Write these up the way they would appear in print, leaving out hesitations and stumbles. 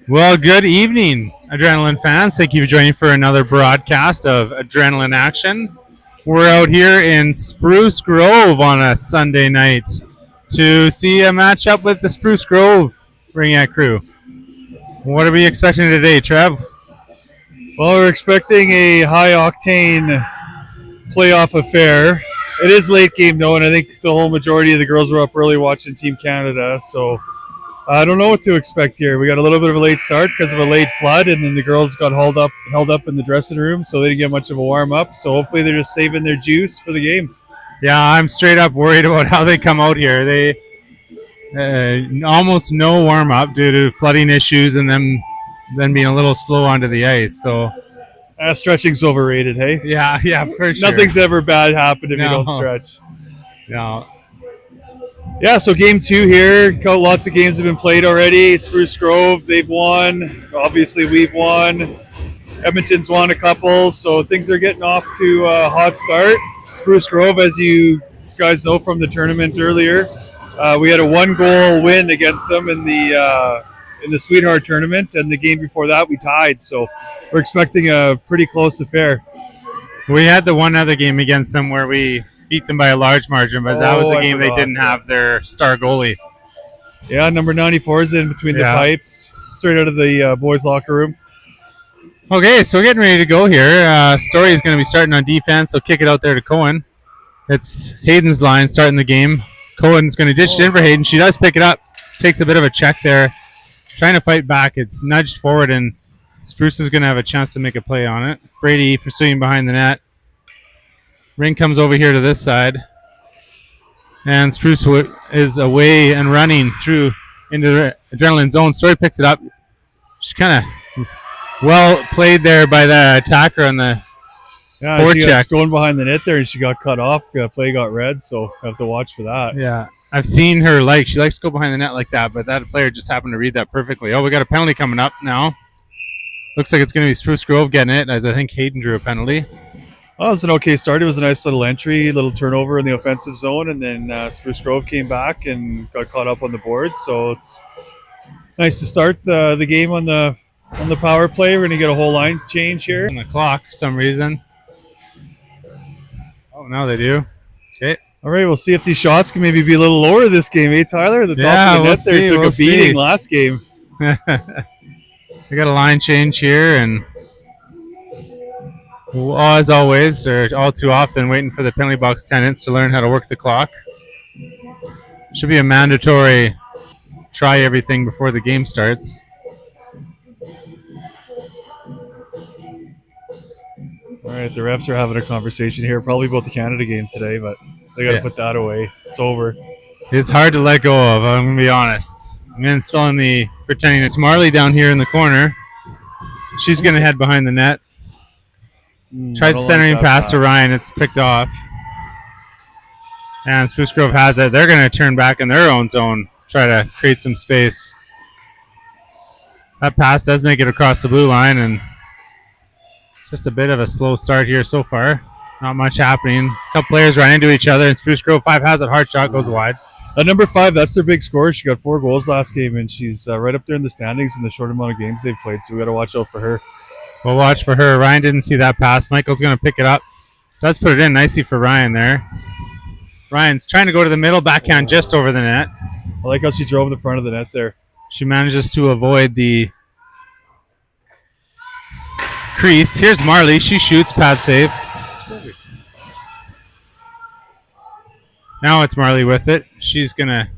Well, good evening, Adrenaline fans. Thank you for joining for another broadcast of Adrenaline Action. We're out here in Spruce Grove on a Sunday night to see a matchup with the Spruce Grove Ringette crew. What are we expecting today, Trev? Well, we're expecting a high-octane playoff affair. It is late game, though, and I think the whole majority of the girls were up early watching Team Canada, so I don't know what to expect here. We got a little bit of a late start because of a late flood, and then the girls got held up in the dressing room, so they didn't get much of a warm-up, so hopefully they're just saving their juice for the game. Yeah, I'm straight up worried about how they come out here. They almost no warm-up due to flooding issues and them then being a little slow onto the ice, so... Stretching's overrated, hey? Yeah, for sure. Nothing's ever bad happened if you don't stretch. No. Yeah, so game 2 here. Lots of games have been played already. Spruce Grove, they've won. Obviously, we've won. Edmonton's won a couple, so things are getting off to a hot start. Spruce Grove, as you guys know from the tournament earlier, we had a 1-goal win against them in the Sweetheart tournament, and the game before that we tied. So we're expecting a pretty close affair. We had the one other game against them where we beat them by a large margin, but that was a game they didn't have their star goalie. Yeah, number 94 is in between the pipes, straight out of the boys' locker room. Okay, so we're getting ready to go here. Story is going to be starting on defense. So kick it out there to Cohen. It's Hayden's line starting the game. Cohen's going to dish it in for Hayden. She does pick it up. Takes a bit of a check there. Trying to fight back. It's nudged forward, and Spruce is going to have a chance to make a play on it. Brady pursuing behind the net. Ring comes over here to this side. And Spruce is away and running through into the Adrenaline zone. Story picks it up. She's kind of well played there by the attacker on the forecheck. Going behind the net there, and she got cut off. The play got red, so I have to watch for that. Yeah. I've seen her she likes to go behind the net like that, but that player just happened to read that perfectly. Oh, we got a penalty coming up now. Looks like it's going to be Spruce Grove getting it, as I think Hayden drew a penalty. Oh, it was an okay start. It was a nice little entry, little turnover in the offensive zone, and then Spruce Grove came back and got caught up on the board. So it's nice to start the game on the power play. We're going to get a whole line change here. On the clock for some reason. Oh, now they do. Okay. All right, we'll see if these shots can maybe be a little lower this game, eh, Tyler? The top of the net there took a beating last game. We got a line change here, and as always, or all too often, waiting for the penalty box tenants to learn how to work the clock. Should be a mandatory try everything before the game starts. All right, the refs are having a conversation here, probably about the Canada game today, but they got to put that away. It's over. It's hard to let go of, I'm going to be honest. I'm going to still in the pretending it's Marley down here in the corner. She's going to head behind the net. Tries to centering pass to Ryan. It's picked off. And Spruce Grove has it. They're going to turn back in their own zone, try to create some space. That pass does make it across the blue line, and just a bit of a slow start here so far. Not much happening. A couple players run into each other, and Spruce Grove 5 has it. Hard shot goes wide. Number 5, that's their big scorer. She got 4 goals last game, and she's right up there in the standings in the short amount of games they've played, so we got to watch out for her. We'll watch for her. Ryan didn't see that pass. Michael's going to pick it up. Does put it in nicely for Ryan there. Ryan's trying to go to the middle, backhand just over the net. I like how she drove the front of the net there. She manages to avoid the crease. Here's Marley. She shoots, pad save. Now it's Marley with it. She's going to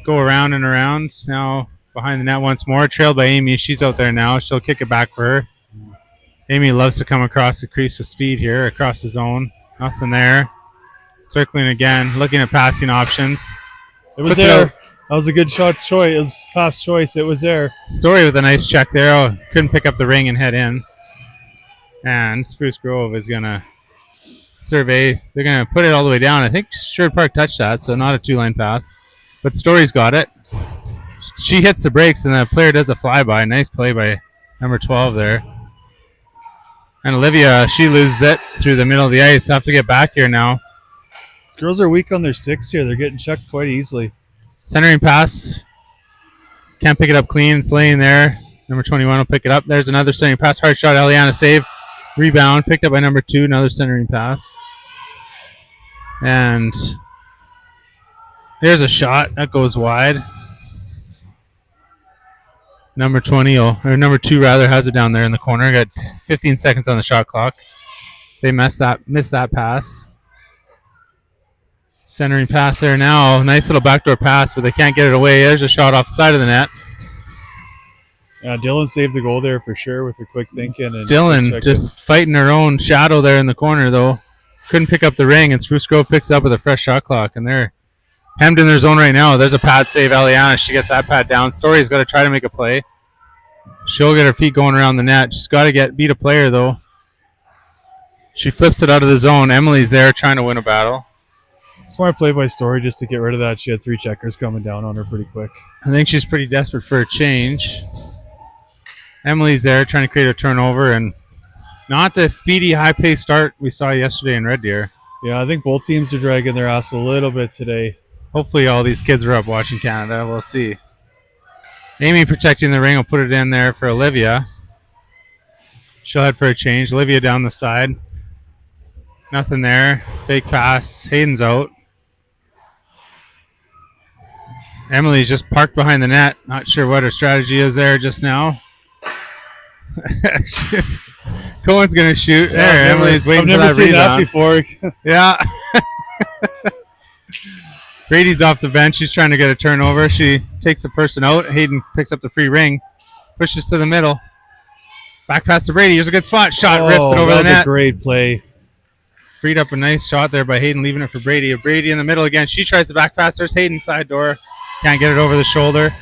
go around and around. Now behind the net once more. Trailed by Amy. She's out there now. She'll kick it back for her. Amy loves to come across the crease with speed here, across the zone. Nothing there. Circling again. Looking at passing options. It was there. That was a good shot choice. It was pass choice. It was there. Story with a nice check there. Oh, couldn't pick up the ring and head in. And Spruce Grove is going to survey. They're going to put it all the way down. I think Sherwood Park touched that, so not a 2-line pass. But Story's got it. She hits the brakes, and the player does a flyby. Nice play by number 12 there. And Olivia, she loses it through the middle of the ice. Have to get back here now. These girls are weak on their sticks here. They're getting checked quite easily. Centering pass Can't pick it up clean. It's laying there. Number 21 will pick it up. There's another centering pass. Hard shot. Eliana save. Rebound. Picked up by number 2. Another centering pass. And there's a shot. That goes wide. Number 20, or number 2 rather, has it down there in the corner. Got 15 seconds on the shot clock. They missed that pass. Centering pass there now. Nice little backdoor pass, but they can't get it away. There's a shot off the side of the net. Dylan saved the goal there for sure with her quick thinking. And Dylan just fighting her own shadow there in the corner, though. Couldn't pick up the ring, and Spruce Grove picks it up with a fresh shot clock, and they're hemmed in their zone right now. There's a pad save. Eliana, she gets that pad down. Story's got to try to make a play. She'll get her feet going around the net. She's got to beat a player, though. She flips it out of the zone. Emily's there trying to win a battle. Smart play by Story just to get rid of that. She had 3 checkers coming down on her pretty quick. I think she's pretty desperate for a change. Emily's there trying to create a turnover, and not the speedy, high-paced start we saw yesterday in Red Deer. Yeah, I think both teams are dragging their ass a little bit today. Hopefully all these kids are up watching Canada. We'll see. Amy protecting the ring will put it in there for Olivia. She'll head for a change. Olivia down the side. Nothing there. Fake pass. Hayden's out. Emily's just parked behind the net. Not sure what her strategy is there just now. Cohen's going to shoot. There, Emily's waiting for that rebound. I've never seen that before. Yeah. Brady's off the bench. She's trying to get a turnover. She takes a person out. Hayden picks up the free ring. Pushes to the middle. Back pass to Brady. Here's a good spot. Shot rips it over the net. That was a great play. Freed up a nice shot there by Hayden, leaving it for Brady. Brady in the middle again. She tries to back pass. There's Hayden side door. Can't get it over the shoulder.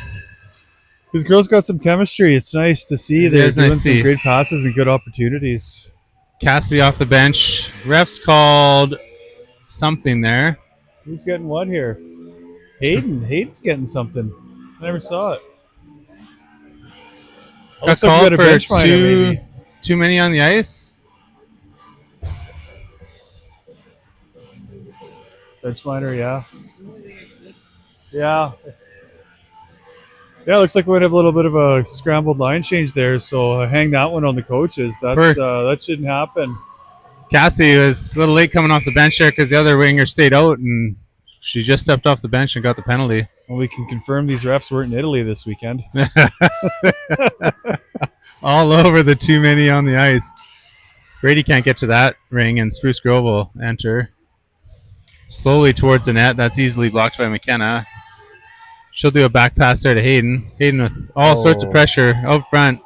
These girls got some chemistry. It's nice to see. They're doing some great passes and good opportunities. Cassidy off the bench. Refs called something there. Who's getting what here? Hayden. Hayden's getting something. I never saw it. Got called for too many on the ice. Bench minor, yeah. Yeah. Yeah, looks like we might have a little bit of a scrambled line change there, so hang that one on the coaches. That shouldn't happen. Cassie was a little late coming off the bench there because the other winger stayed out, and she just stepped off the bench and got the penalty. Well, we can confirm these refs weren't in Italy this weekend. All over the too many on the ice. Brady can't get to that ring, and Spruce Grove will enter. Slowly towards the net. That's easily blocked by McKenna. She'll do a back pass there to Hayden. Hayden with all sorts of pressure out front.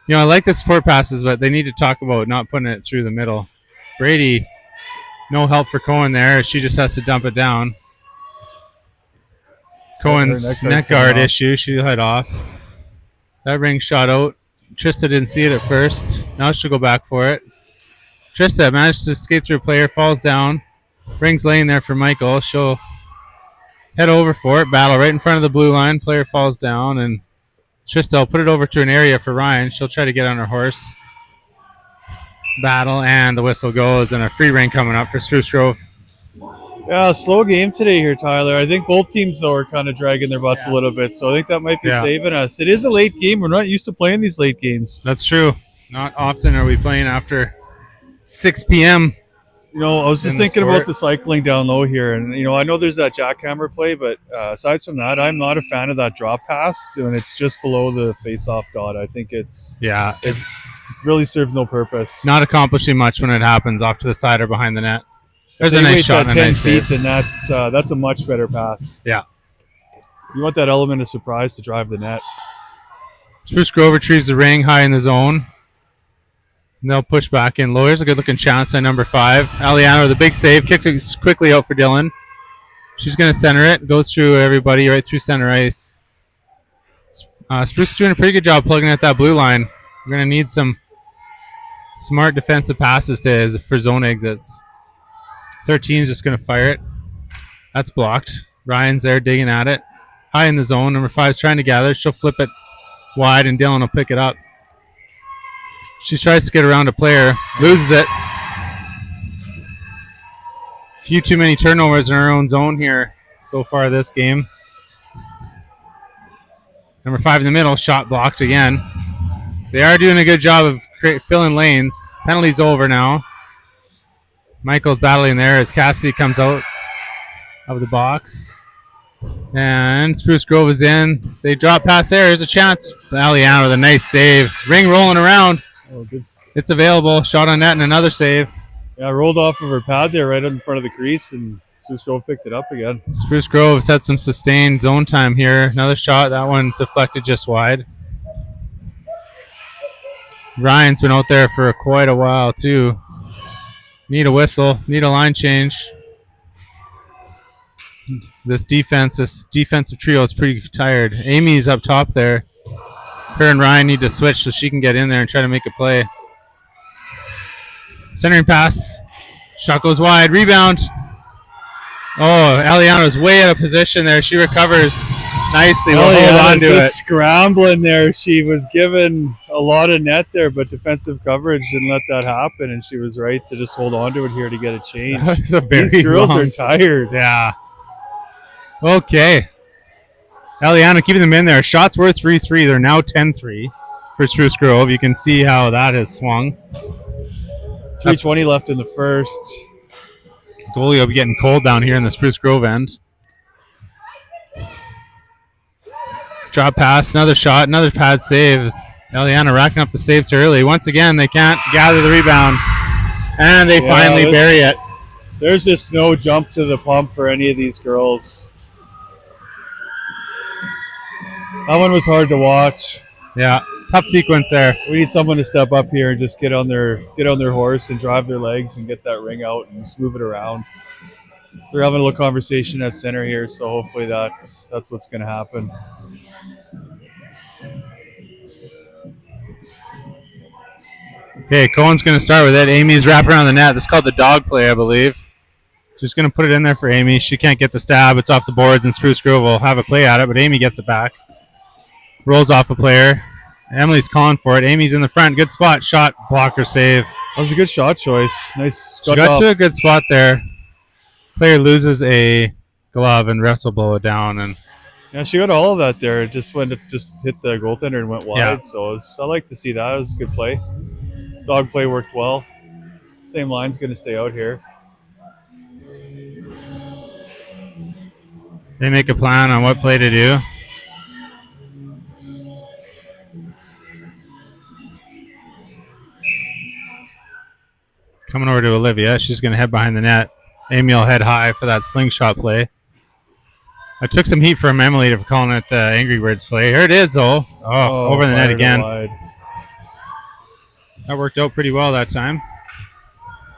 You know, I like the support passes, but they need to talk about not putting it through the middle. Brady, no help for Cohen there. She just has to dump it down. Cohen's neck guard issue. She'll head off. That ring shot out. Trista didn't see it at first. Now she'll go back for it. Trista managed to skate through a player, falls down. Ring's laying there for Michael. She'll head over for it. Battle right in front of the blue line. Player falls down, and Trista will put it over to an area for Ryan. She'll try to get on her horse. Battle, and the whistle goes, and a free ring coming up for Spruce Grove. Yeah, slow game today here, Tyler. I think both teams, though, are kind of dragging their butts a little bit, so I think that might be saving us. It is a late game. We're not used to playing these late games. That's true. Not often are we playing after 6 p.m. You know, I was just thinking about the cycling down low here, and, you know, I know there's that jackhammer play, but aside from that, I'm not a fan of that drop pass, and it's just below the face-off dot. I think it really serves no purpose. Not accomplishing much when it happens off to the side or behind the net. There's a nice shot and a nice save. And that's a much better pass. Yeah. You want that element of surprise to drive the net. Spruce Grove retrieves the ring high in the zone. And they'll push back in low. Here's a good-looking chance on number 5. Aliana with a big save. Kicks it quickly out for Dylan. She's going to center it. Goes through everybody right through center ice. Spruce is doing a pretty good job plugging at that blue line. We're going to need some smart defensive passes for zone exits. 13 is just going to fire it. That's blocked. Ryan's there digging at it. High in the zone. Number 5 is trying to gather. She'll flip it wide, and Dylan will pick it up. She tries to get around a player. Loses it. Few too many turnovers in her own zone here so far this game. Number 5 in the middle, shot blocked again. They are doing a good job of filling lanes. Penalty's over now. Michael's battling there as Cassidy comes out of the box. And Spruce Grove is in. They drop past there. There's a chance. Aliana with a nice save. Ring rolling around. Oh, good. It's available. Shot on net and another save. Yeah, rolled off of her pad there right in front of the crease, and Spruce Grove picked it up again. Spruce Grove's had some sustained zone time here. Another shot. That one's deflected just wide. Ryan's been out there for quite a while, too. Need a whistle. Need a line change. This defensive trio is pretty tired. Amy's up top there. Her and Ryan need to switch so she can get in there and try to make a play. Centering pass. Shot goes wide. Rebound. Oh, Eliana's way out of position there. She recovers nicely. We'll hold on to it. Scrambling there. She was given a lot of net there, but defensive coverage didn't let that happen, and she was right to just hold on to it here to get a change. These girls are tired. Yeah. Okay. Eliana keeping them in there. Shots worth 3-3. They're now 10-3 for Spruce Grove. You can see how that has swung. 3:20 left in the first. Goalie will be getting cold down here in the Spruce Grove end. Drop pass, another shot, another pad save. Eliana racking up the saves early. Once again, they can't gather the rebound. And they finally bury it. There's just no jump to the pump for any of these girls. That one was hard to watch. Yeah, tough sequence there. We need someone to step up here and just get on their horse and drive their legs and get that ring out and just move it around. We're having a little conversation at center here, so hopefully that's what's going to happen. Okay, Cohen's going to start with it. Amy's wrapping around the net. This is called the dog play, I believe. Just going to put it in there for Amy. She can't get the stab. It's off the boards, and Spruce Grove will have a play at it, but Amy gets it back. Rolls off a player. Emily's calling for it. Amy's in the front. Good spot. Shot, blocker, save. That was a good shot choice. Nice. She got to a good spot there. Player loses a glove, and refs will blow it down. And yeah, she got all of that there. It just hit the goaltender and went wide. Yeah. So I like to see that. It was a good play. Dog play worked well. Same line's going to stay out here. They make a plan on what play to do. Coming over to Olivia. She's going to head behind the net. Amy will head high for that slingshot play. I took some heat from Emily for calling it the Angry Birds play. Here it is, though. Oh, over the net again. Wide. That worked out pretty well that time.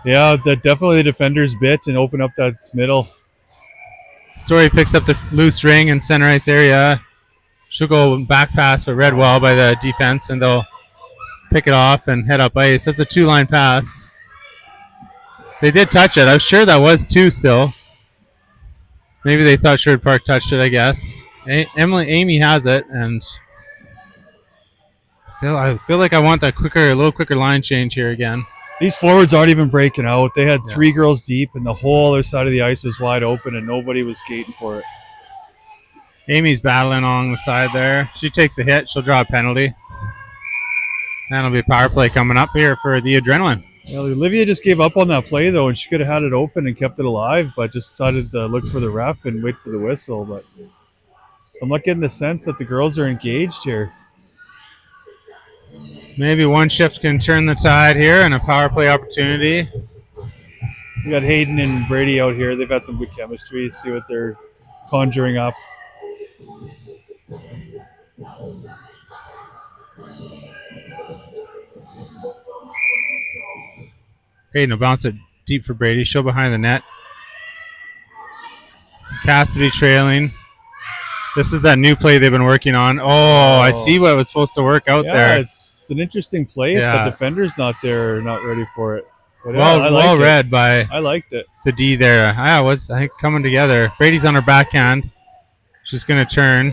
Yeah, definitely the defenders bit and opened up that middle. Story picks up the loose ring in center ice area. She'll go back pass, but read well by the defense, and they'll pick it off and head up ice. That's a two-line pass. They did touch it. I was sure that was two still. Maybe they thought Sherwood Park touched it, I guess. Amy has it, and I feel like I want that a little quicker line change here again. These forwards aren't even breaking out. They had three girls deep, and the whole other side of the ice was wide open, and nobody was skating for it. Amy's battling along the side there. She takes a hit. She'll draw a penalty. That'll be a power play coming up here for the Adrenaline. Well, Olivia just gave up on that play, though, and she could have had it open and kept it alive, but just decided to look for the ref and wait for the whistle. But I'm not getting the sense that the girls are engaged here. Maybe one shift can turn the tide here and a power play opportunity. We got Hayden and Brady out here. They've had some good chemistry. See what they're conjuring up. Hayden will bounce it deep for Brady. She'll behind the net. Cassidy trailing. This is that new play they've been working on. Oh, I see what was supposed to work out there. Yeah, it's an interesting play. Yeah. If the defender's not there, not ready for it. But well read by I liked it. The D there. I think coming together. Brady's on her backhand. She's going to turn.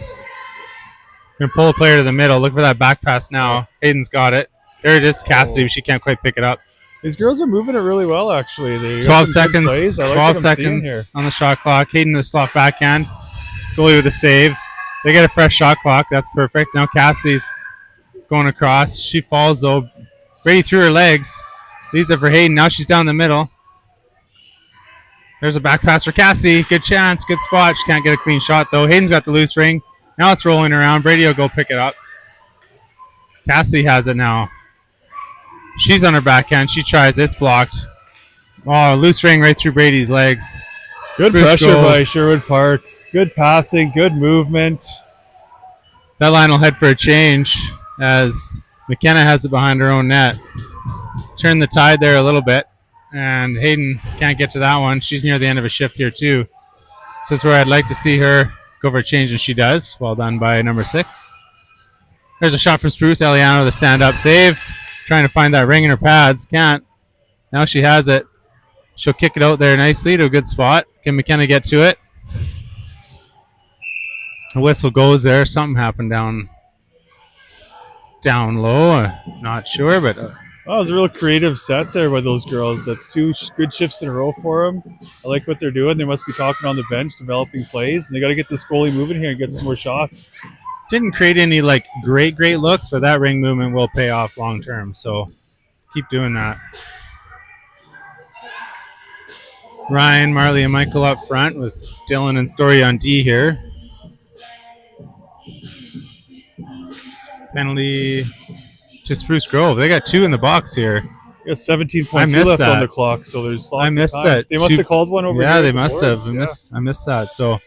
Going to pull a player to the middle. Look for that back pass now. Hayden's got it. There it is, Cassidy. But she can't quite pick it up. These girls are moving it really well, actually. They 12 seconds. I like 12 seconds on the shot clock. Hayden the soft backhand. Goalie with a save. They get a fresh shot clock. That's perfect. Now Cassidy's going across. She falls, though. Brady threw her legs. Leaves it for Hayden. Now she's down the middle. There's a back pass for Cassidy. Good chance. Good spot. She can't get a clean shot, though. Hayden's got the loose ring. Now it's rolling around. Brady will go pick it up. Cassidy has it now. She's on her backhand. She tries. It's blocked. Oh, loose ring right through Brady's legs. Good Spruce pressure Grove. by Sherwood Parks. Good passing. Good movement. That line will head for a change as McKenna has it behind her own net. Turn the tide there a little bit, and Hayden can't get to that one. She's near the end of a shift here, too. So that's where I'd like to see her go for a change, and she does. Well done by number 6. There's a shot from Spruce. Eliano, the stand-up save. Trying to find that ring in her pads. Can't. Now she has it. She'll kick it out there nicely to a good spot. Can McKenna get to it? The whistle goes there. Something happened down low. Not sure, but Oh, it was a real creative set there by those girls. That's 2 good shifts in a row for them. I like what they're doing. They must be talking on the bench, developing plays, and they got to get this goalie moving here and get some more shots. didn't create any like great looks, but that ring movement will pay off long term. So keep doing that. Ryan, Marley, and Michael up front with Dylan and Story on D here. Penalty to Spruce Grove. They got 2 in the box here. Yeah, 17.2 left on the clock, so there's lots I missed of time. that. They must have called one over here. Yeah, they must have. I missed that. So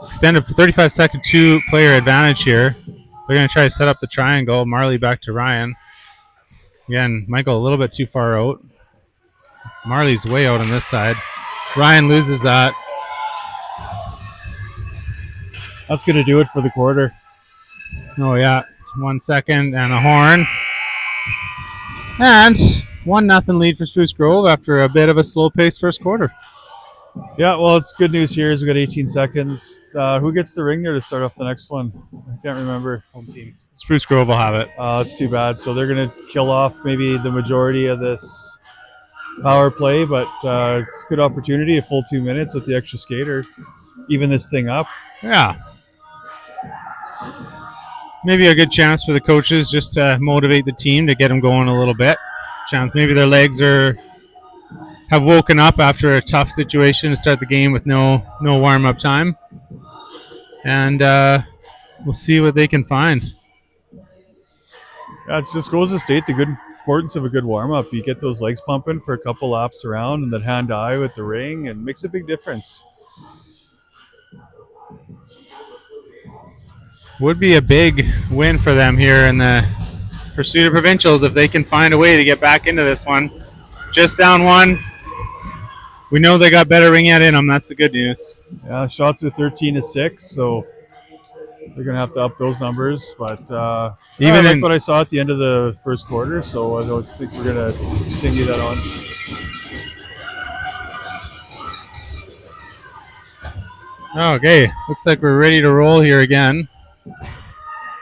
extended 35-second 2-player advantage here. They're going to try to set up the triangle. Marley back to Ryan. Again, Michael a little bit too far out. Marley's way out on this side. Ryan loses that. That's going to do it for the quarter. Oh, yeah. 1 second and a horn. And 1-0 lead for Spruce Grove after a bit of a slow-paced first quarter. Yeah, well, it's good news here is we got 18 seconds. Who gets the ring there to start off the next one? I can't remember. Home team. Spruce Grove will have it. It's too bad. So they're going to kill off maybe the majority of this power play, but it's a good opportunity, a full 2 minutes with the extra skater. Even this thing up. Yeah. Maybe a good chance for the coaches just to motivate the team to get them going a little bit. Chance maybe their legs have woken up after a tough situation to start the game with no warm-up time. And we'll see what they can find. Yeah, it just goes to state the good importance of a good warm-up. You get those legs pumping for a couple laps around and then hand-eye with the ring, and makes a big difference. Would be a big win for them here in the pursuit of provincials if they can find a way to get back into this one. Just down 1. We know they got better ring yet in them. That's the good news. Yeah, shots are 13-6, so they're going to have to up those numbers. But even I like what I saw at the end of the first quarter, so I don't think we're going to continue that on. Okay, looks like we're ready to roll here again.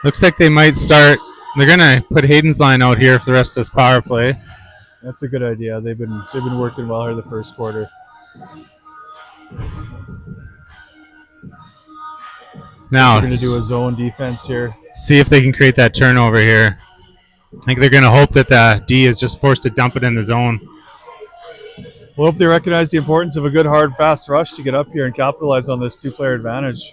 Looks like they might start. They're gonna put Hayden's line out here for the rest of this power play. That's a good idea. They've been working well here the first quarter. Now we're gonna do a zone defense here. See if they can create that turnover here. I think they're gonna hope that the D is just forced to dump it in the zone. We'll hope they recognize the importance of a good, hard, fast rush to get up here and capitalize on this 2-player advantage.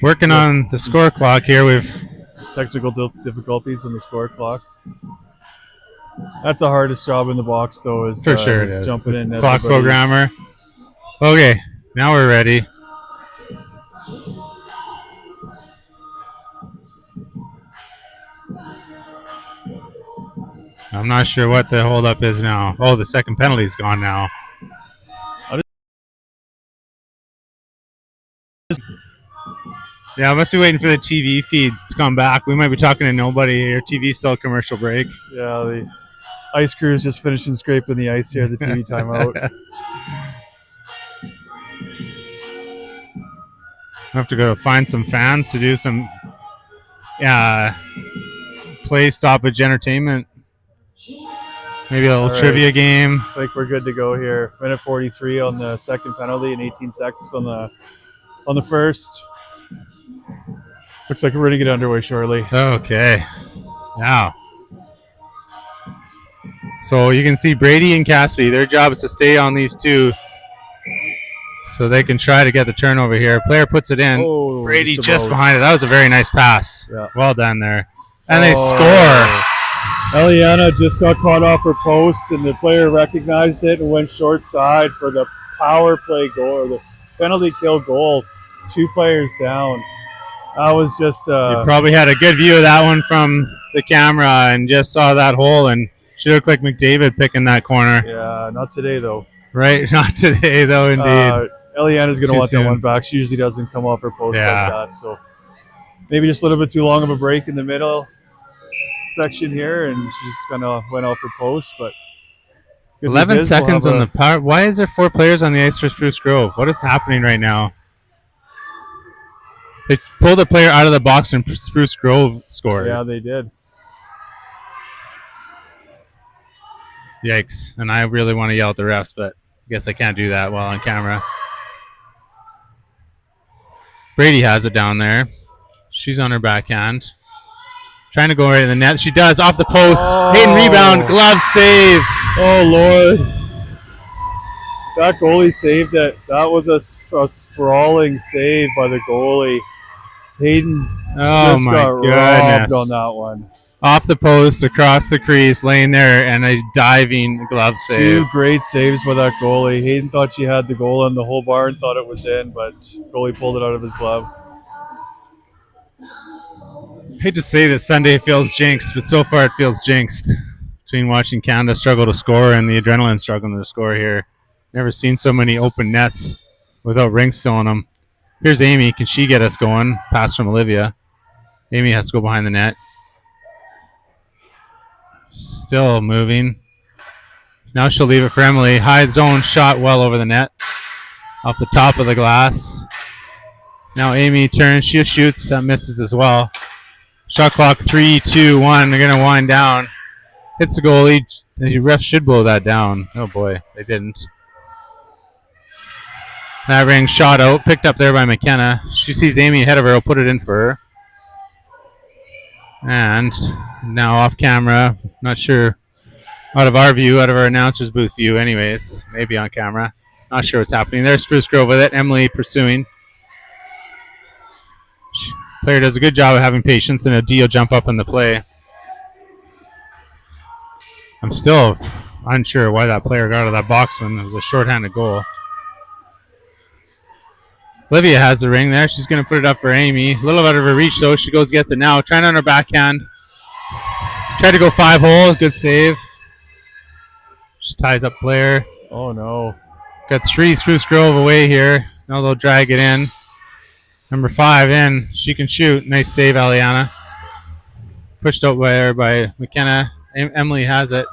Working on the score clock here. We've technical difficulties on the score clock. That's the hardest job in the box, though, is for sure it is. Jumping in. Clock programmer. Okay, now we're ready. I'm not sure what the holdup is now. Oh, the second penalty's gone now. Yeah, I must be waiting for the TV feed to come back. We might be talking to nobody here. TV's still a commercial break. Yeah, the ice crew is just finishing scraping the ice here. The TV timeout. I have to go find some fans to do some play stoppage entertainment. Maybe a little All right. trivia game. I think we're good to go here. Minute 43 on the second penalty and 18 seconds on the first. Looks like we're going to get underway shortly. Okay. Now. So you can see Brady and Cassidy, their job is to stay on these two so they can try to get the turnover here. Player puts it in. Oh, Brady just behind it. That was a very nice pass. Yeah. Well done there. And they score. Eliana just got caught off her post, and the player recognized it and went short side for the power play goal, or the penalty kill goal. 2 players down. That was just... You probably had a good view of that one from the camera and just saw that hole, and she looked like McDavid picking that corner. Yeah, not today, though. Right? Not today, though, indeed. Eliana's going to want that one back. She usually doesn't come off her post like that, so maybe just a little bit too long of a break in the middle section here, and she just kind of went off her post, but 11 seconds on the power. Why is there 4 players on the ice for Spruce Grove? What is happening right now? They pulled a player out of the box and Spruce Grove scored. Yeah, they did. Yikes. And I really want to yell at the refs, but I guess I can't do that while on camera. Brady has it down there. She's on her backhand. Trying to go right in the net. She does. Off the post. Hayden rebound. Glove save. Oh, Lord. That goalie saved it. That was a sprawling save by the goalie. Hayden just got robbed on that one. Off the post, across the crease, laying there, and a diving glove save. 2 great saves by that goalie. Hayden thought she had the goal, and the whole barn thought it was in, but goalie pulled it out of his glove. Hate to say that Sunday feels jinxed, but so far it feels jinxed. Between watching Canada struggle to score and the Adrenaline struggling to score here. Never seen so many open nets without rings filling them. Here's Amy. Can she get us going? Pass from Olivia. Amy has to go behind the net. Still moving. Now she'll leave it for Emily. High zone shot well over the net. Off the top of the glass. Now Amy turns. She shoots. That misses as well. Shot clock 3, 2, 1. They're going to wind down. Hits the goalie. The ref should blow that down. Oh boy, they didn't. That ring shot out. Picked up there by McKenna. She sees Amy ahead of her. Will put it in for her. And now off camera. Not sure. Out of our view, out of our announcer's booth view anyways. Maybe on camera. Not sure what's happening. There's Spruce Grove with it. Emily pursuing. Player does a good job of having patience, and a D will jump up in the play. I'm still unsure why that player got out of that box when it was a shorthanded goal. Olivia has the ring there. She's going to put it up for Amy. A little out of her reach, though. She goes, gets it now. Trying on her backhand. Tried to go 5-hole. Good save. She ties up player. Oh, no. Got 3 Spruce Grove away here. Now they'll drag it in. Number 5 in. She can shoot. Nice save, Aliana. Pushed out by McKenna. Emily has it.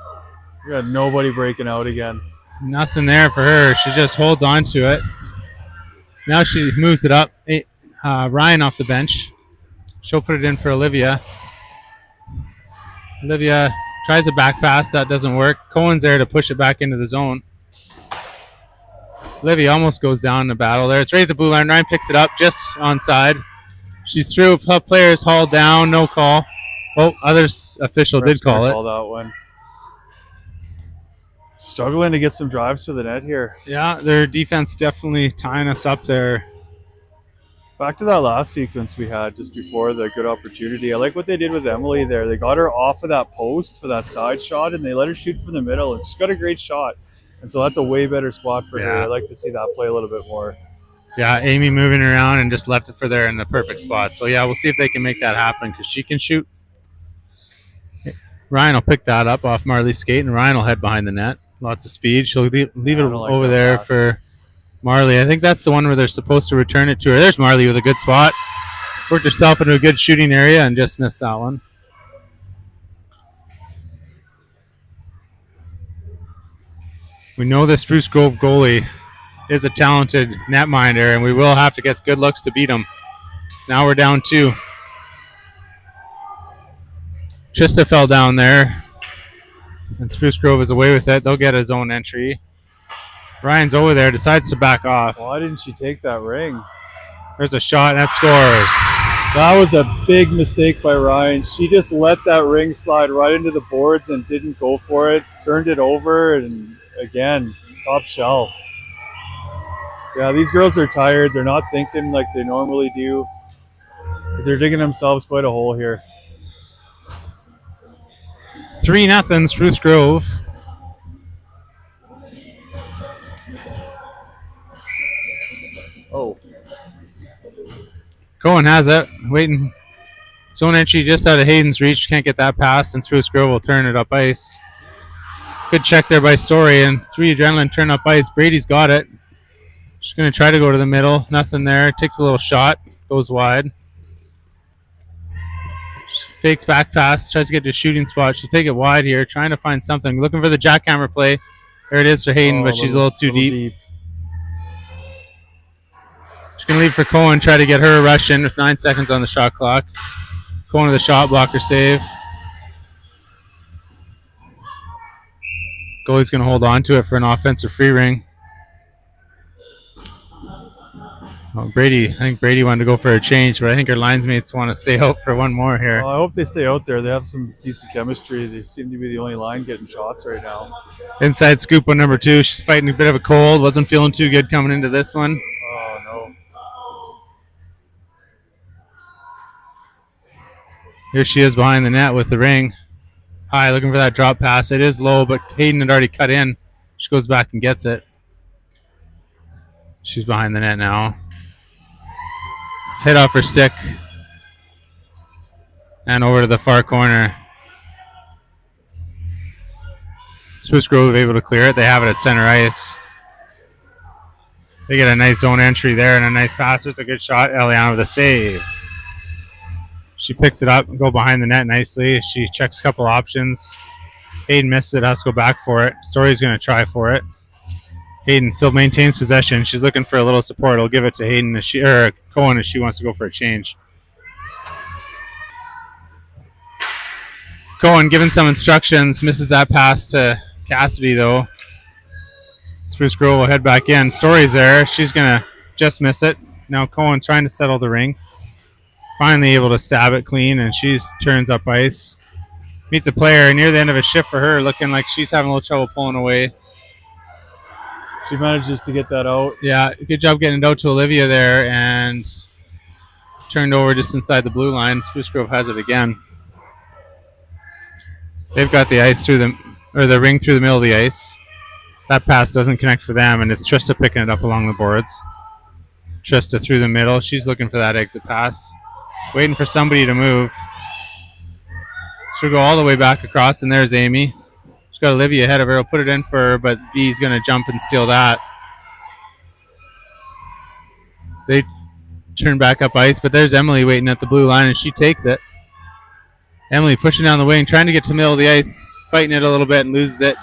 We got nobody breaking out again. Nothing there for her. She just holds on to it. Now she moves it up. Ryan off the bench. She'll put it in for Olivia. Olivia tries a back pass. That doesn't work. Cohen's there to push it back into the zone. Olivia almost goes down in the battle there. It's right at the blue line. Ryan picks it up just onside. She's through. Players hauled down. No call. Oh, others official did call it. Call that one. Struggling to get some drives to the net here. Yeah, their defense definitely tying us up there. Back to that last sequence we had just before the good opportunity. I like what they did with Emily there. They got her off of that post for that side shot, and they let her shoot from the middle, and she's got a great shot. And so that's a way better spot for her. I like to see that play a little bit more. Yeah, Amy moving around and just left it for there in the perfect spot. So, yeah, we'll see if they can make that happen because she can shoot. Ryan will pick that up off Marley's skate, and Ryan will head behind the net. Lots of speed. She'll leave it over there for Marley. I think that's the one where they're supposed to return it to her. There's Marley with a good spot. Worked herself into a good shooting area and just missed that one. We know the Spruce Grove goalie is a talented netminder, and we will have to get good looks to beat him. Now we're down 2. Trista fell down there. And Spruce Grove is away with it. They'll get his own entry. Ryan's over there, decides to back off. Why didn't she take that ring? There's a shot, and that scores. That was a big mistake by Ryan. She just let that ring slide right into the boards and didn't go for it. Turned it over, and again, top shelf. Yeah, these girls are tired. They're not thinking like they normally do. They're digging themselves quite a hole here. 3-0 Spruce Grove. Oh. Cohen has it, waiting. Zone entry just out of Hayden's reach. Can't get that pass, and Spruce Grove will turn it up ice. Good check there by Story, and 3 adrenaline turn up ice. Brady's got it. She's going to try to go to the middle. Nothing there. Takes a little shot. Goes wide. She fakes back pass. Tries to get to a shooting spot. She'll take it wide here. Trying to find something. Looking for the jackhammer play. There it is for Hayden, but she's a little too deep. She's going to leave for Cohen. Try to get her a rush in with 9 seconds on the shot clock. Going to the shot blocker save. Goalie's going to hold on to it for an offensive free ring. Oh, Brady, I think Brady wanted to go for a change, but I think her linesmates want to stay out for one more here. Well, I hope they stay out there. They have some decent chemistry. They seem to be the only line getting shots right now. Inside scoop on number 2. She's fighting a bit of a cold. Wasn't feeling too good coming into this one. Oh, no. Here she is behind the net with the ring. High, looking for that drop pass. It is low, but Hayden had already cut in. She goes back and gets it. She's behind the net now. Hit off her stick. And over to the far corner. Spruce Grove able to clear it. They have it at center ice. They get a nice zone entry there and a nice pass. It's a good shot. Eliana with a save. She picks it up, go behind the net nicely. She checks a couple options. Hayden misses it, has to go back for it. Story's going to try for it. Hayden still maintains possession. She's looking for a little support. I'll give it to Hayden or Cohen if she wants to go for a change. Cohen giving some instructions, misses that pass to Cassidy though. Spruce Grove will head back in. Story's there. She's going to just miss it. Now Cohen trying to settle the ring. Finally able to stab it clean, and she turns up ice. Meets a player near the end of a shift for her, looking like she's having a little trouble pulling away. She manages to get that out. Yeah, good job getting it out to Olivia there, and turned over just inside the blue line. Spruce Grove has it again. They've got the ice through the ring through the middle of the ice. That pass doesn't connect for them, and it's Trista picking it up along the boards. Trista through the middle. She's looking for that exit pass. Waiting for somebody to move. She'll go all the way back across, and there's Amy. She's got Olivia ahead of her. I'll put it in for her, but V's going to jump and steal that. They turn back up ice, but there's Emily waiting at the blue line, and she takes it. Emily pushing down the wing, trying to get to the middle of the ice, fighting it a little bit and loses it.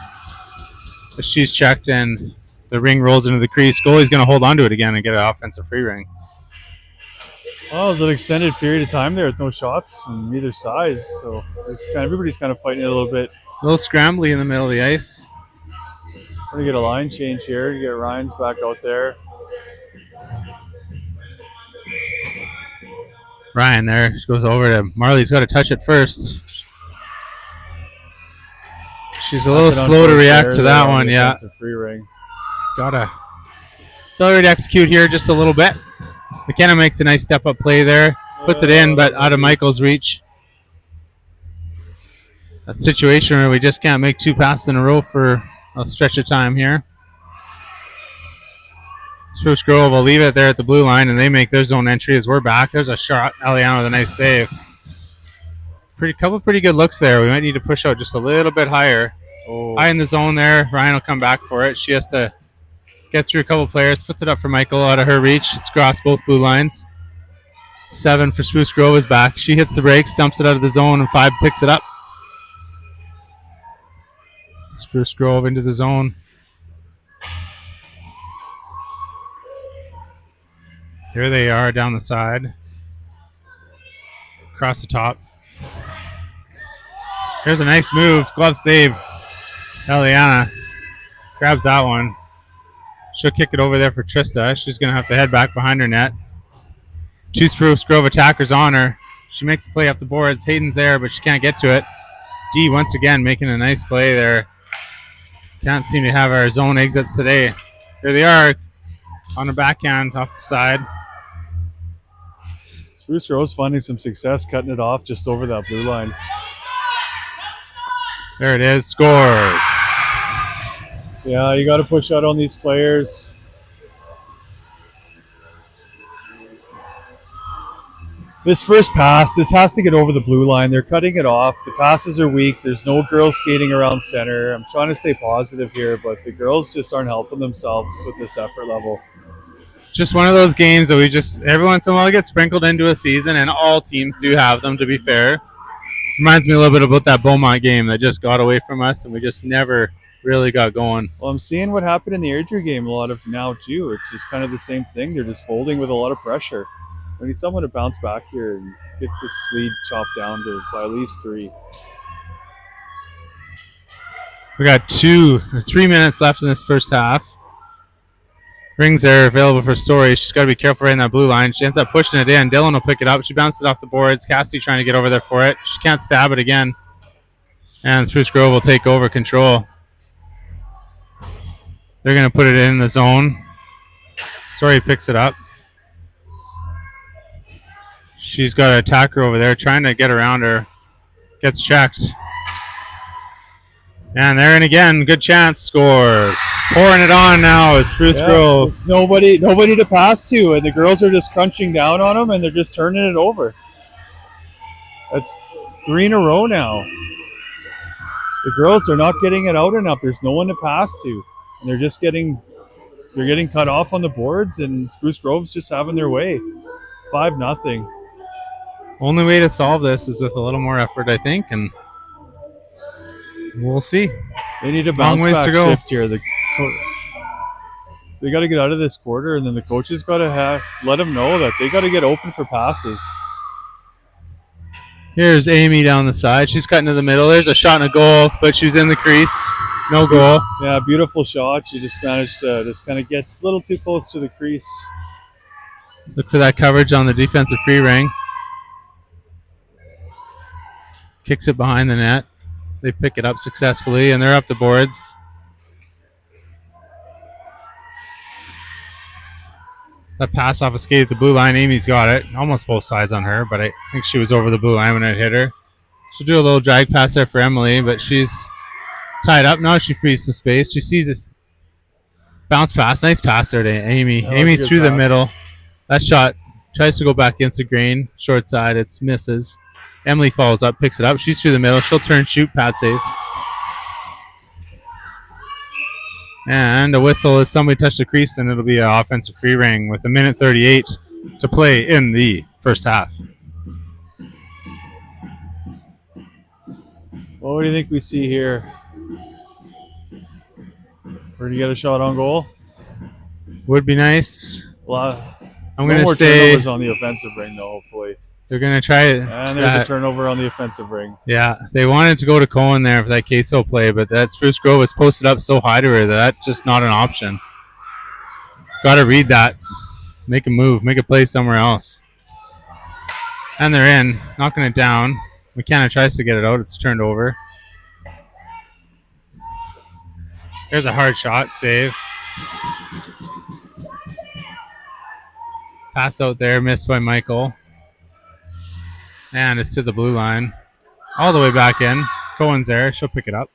But she's checked, and the ring rolls into the crease. Goalie's going to hold on to it again and get an offensive free ring. Well, it was an extended period of time there with no shots from either side, so everybody's kind of fighting it a little bit. A little scrambly in the middle of the ice. We're going to get a line change here to get Ryan's back out there. Ryan there. She goes over to Marley's got to touch it first. She's a little slow to react to that one, yeah. Free ring. Gotta failure to execute here just a little bit. McKenna makes a nice step-up play there. Puts it in, but out of Michael's reach. That situation where we just can't make 2 passes in a row for a stretch of time here. Spruce Grove will leave it there at the blue line, and they make their zone entry as we're back. There's a shot. Eliana with a nice save. Couple pretty good looks there. We might need to push out just a little bit higher. Oh. High in the zone there. Ryan will come back for it. She has to get through a couple players. Puts it up for Michael out of her reach. It's across both blue lines. 7 for Spruce Grove is back. She hits the brakes, dumps it out of the zone, and 5 picks it up. Spruce Grove into the zone. Here they are down the side. Across the top. Here's a nice move. Glove save. Eliana grabs that one. She'll kick it over there for Trista. She's going to have to head back behind her net. Two Spruce Grove attackers on her. She makes a play up the boards. Hayden's there, but she can't get to it. D once again making a nice play there. Can't seem to have our zone exits today. Here they are on the backhand off the side. Spruce Grove's finding some success cutting it off just over that blue line. There it is. Scores. Yeah, you got to push out on these players. This first pass, this has to get over the blue line. They're cutting it off. The passes are weak. There's no girls skating around center. I'm trying to stay positive here, but the girls just aren't helping themselves with this effort level. Just one of those games that we just every once in a while get sprinkled into a season, and all teams do have them, to be fair. Reminds me a little bit about that Beaumont game that just got away from us, and we just never really got going. Well, I'm seeing what happened in the Airdrie game a lot of now, too. It's just kind of the same thing. They're just folding with a lot of pressure. We need someone to bounce back here and get this lead chopped down to by at least 3. We got 3 minutes left in this first half. Rings are available for Story. She's got to be careful right in that blue line. She ends up pushing it in. Dylan will pick it up. She bounces it off the boards. Cassie trying to get over there for it. She can't stab it again. And Spruce Grove will take over control. They're going to put it in the zone. Story picks it up. She's got an attacker over there trying to get around her. Gets checked. And they're in again. Good chance. Scores. Pouring it on now is Spruce Grove. It's nobody to pass to, and the girls are just crunching down on them, and they're just turning it over. That's 3 in a row now. The girls are not getting it out enough. There's no one to pass to, and they're getting cut off on the boards, and Spruce Grove's just having their way. 5-0. Only way to solve this is with a little more effort, I think, and we'll see. They need a bounce back shift here. They got to get out of this quarter, and then the coaches got to let them know that they got to get open for passes. Here's Amy down the side. She's cutting to the middle. There's a shot and a goal, but she's in the crease. No goal. Yeah, beautiful shot. She just managed to just kind of get a little too close to the crease. Look for that coverage on the defensive free ring. Kicks it behind the net. They pick it up successfully, and they're up the boards. That pass off a skate at the blue line. Amy's got it. Almost both sides on her, but I think she was over the blue line when it hit her. She'll do a little drag pass there for Emily, but she's tied up. Now she frees some space. She sees this bounce pass. Nice pass there to Amy. Amy's through the middle. That shot tries to go back against the grain. Short side. It misses. Emily follows up, picks it up. She's through the middle. She'll turn, shoot, pad save. And a whistle as somebody touched the crease, and it'll be an offensive free ring with 1:38 to play in the first half. Well, what do you think we see here? We're going to get a shot on goal? Would be nice. I'm going to say turnovers on the offensive ring, though, hopefully. They're going to try it. And there's a turnover on the offensive ring. Yeah, they wanted to go to Cohen there for that queso play, but that Spruce Grove was posted up so high to her that that's just not an option. Got to read that. Make a move. Make a play somewhere else. And they're in. Knocking it down. McKenna tries to get it out. It's turned over. There's a hard shot. Save. Pass out there. Missed by Michael. And it's to the blue line. All the way back in. Cohen's there. She'll pick it up.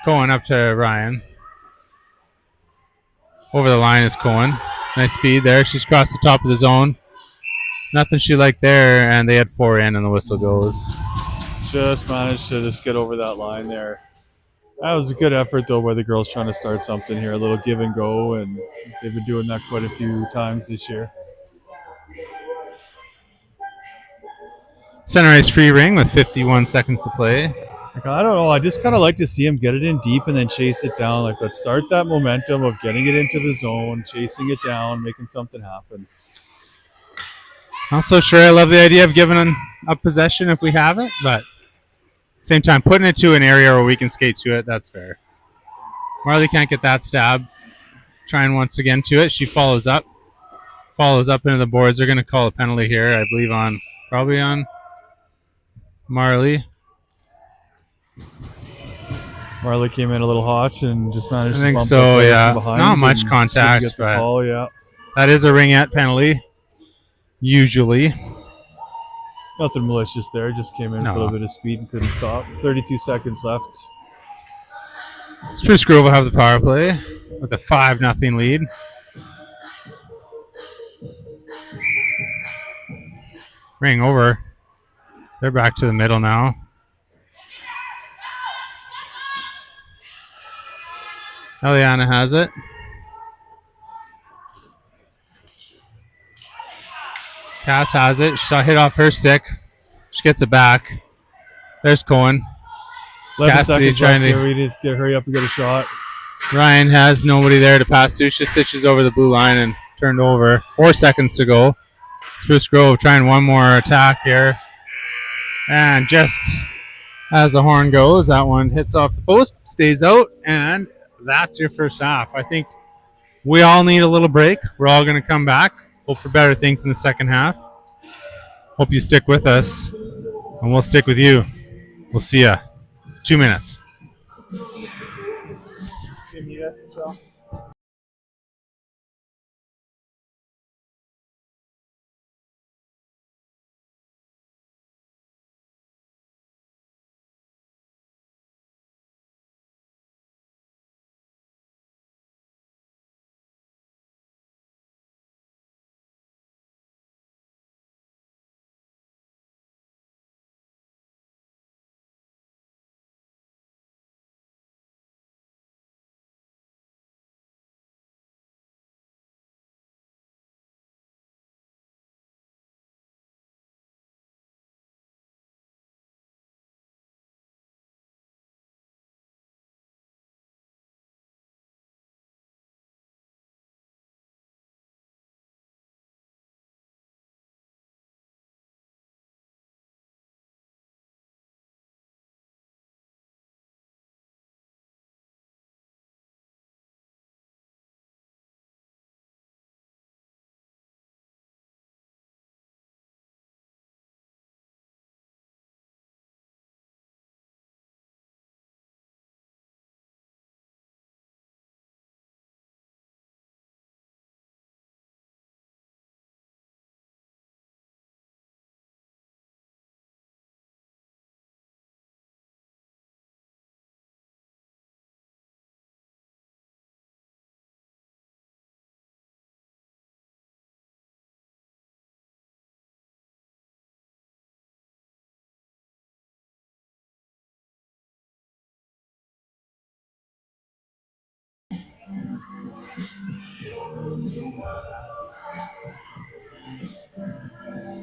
Cohen up to Ryan. Over the line is Cohen. Nice feed there. She's crossed the top of the zone. Nothing she liked there, and they had 4 in, and the whistle goes. Just managed to just get over that line there. That was a good effort, though, by the girls trying to start something here. A little give and go, and they've been doing that quite a few times this year. Center ice free ring with 51 seconds to play. I don't know. I just kind of like to see him get it in deep and then chase it down. Like, let's start that momentum of getting it into the zone, chasing it down, making something happen. Not so sure I love the idea of giving up possession if we have it, but Same time, putting it to an area where we can skate to it, that's fair. Marley can't get that stab. Trying once again to it. She follows up. Follows up into the boards. They're going to call a penalty here, I believe, probably on Marley. Marley came in a little hot and just managed I think to bump so, up yeah. from behind. Not much and contact, get the but call, yeah. that is a ringette penalty, usually. Nothing malicious there. Just came in with a little bit of speed and couldn't stop. 32 seconds left. Spruce Grove will have the power play with a 5-0 lead. Ring over. They're back to the middle now. Eliana has it. Cass has it. She hit off her stick. She gets it back. There's Cohen. 11 Cassidy seconds trying left to here. We need to hurry up and get a shot. Ryan has nobody there to pass to. She stitches over the blue line and turned over. 4 seconds to go. Spruce Grove trying one more attack here. And just as the horn goes, that one hits off the post, stays out, and that's your first half. I think we all need a little break. We're all going to come back. Hope for better things in the second half. Hope you stick with us, and we'll stick with you. We'll see ya. 2 minutes.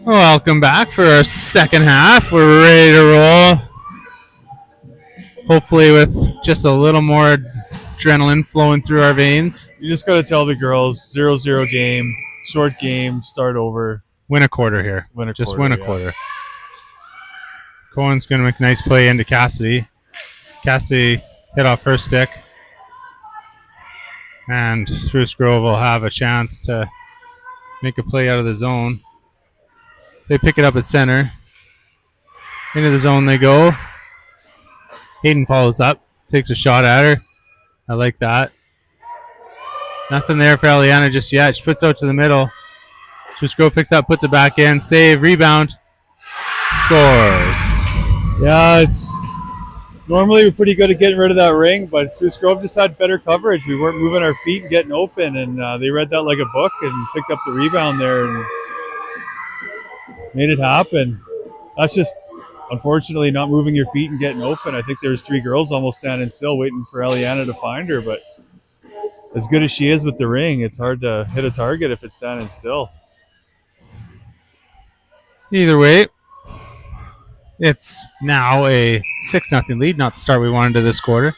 Welcome back for our second half. We're ready to roll. Hopefully with just a little more adrenaline flowing through our veins. You just got to tell the girls 0-0 game, short game, start over. Win a quarter here. Win a quarter. Cohen's going to make a nice play into Cassidy. Cassidy hit off her stick. And Spruce Grove will have a chance to make a play out of the zone. They pick it up at center. Into the zone they go. Hayden follows up. Takes a shot at her. I like that. Nothing there for Eliana just yet. She puts it out to the middle. Spruce Grove picks up, puts it back in. Save, rebound. Scores. Yeah, it's normally we're pretty good at getting rid of that ring, but Spruce Grove just had better coverage. We weren't moving our feet and getting open, and they read that like a book and picked up the rebound there and made it happen. That's just, unfortunately, not moving your feet and getting open. I think there's 3 girls almost standing still waiting for Eliana to find her, but as good as she is with the ring, it's hard to hit a target if it's standing still. Either way, it's now a 6-0 lead, not the start we wanted to this quarter.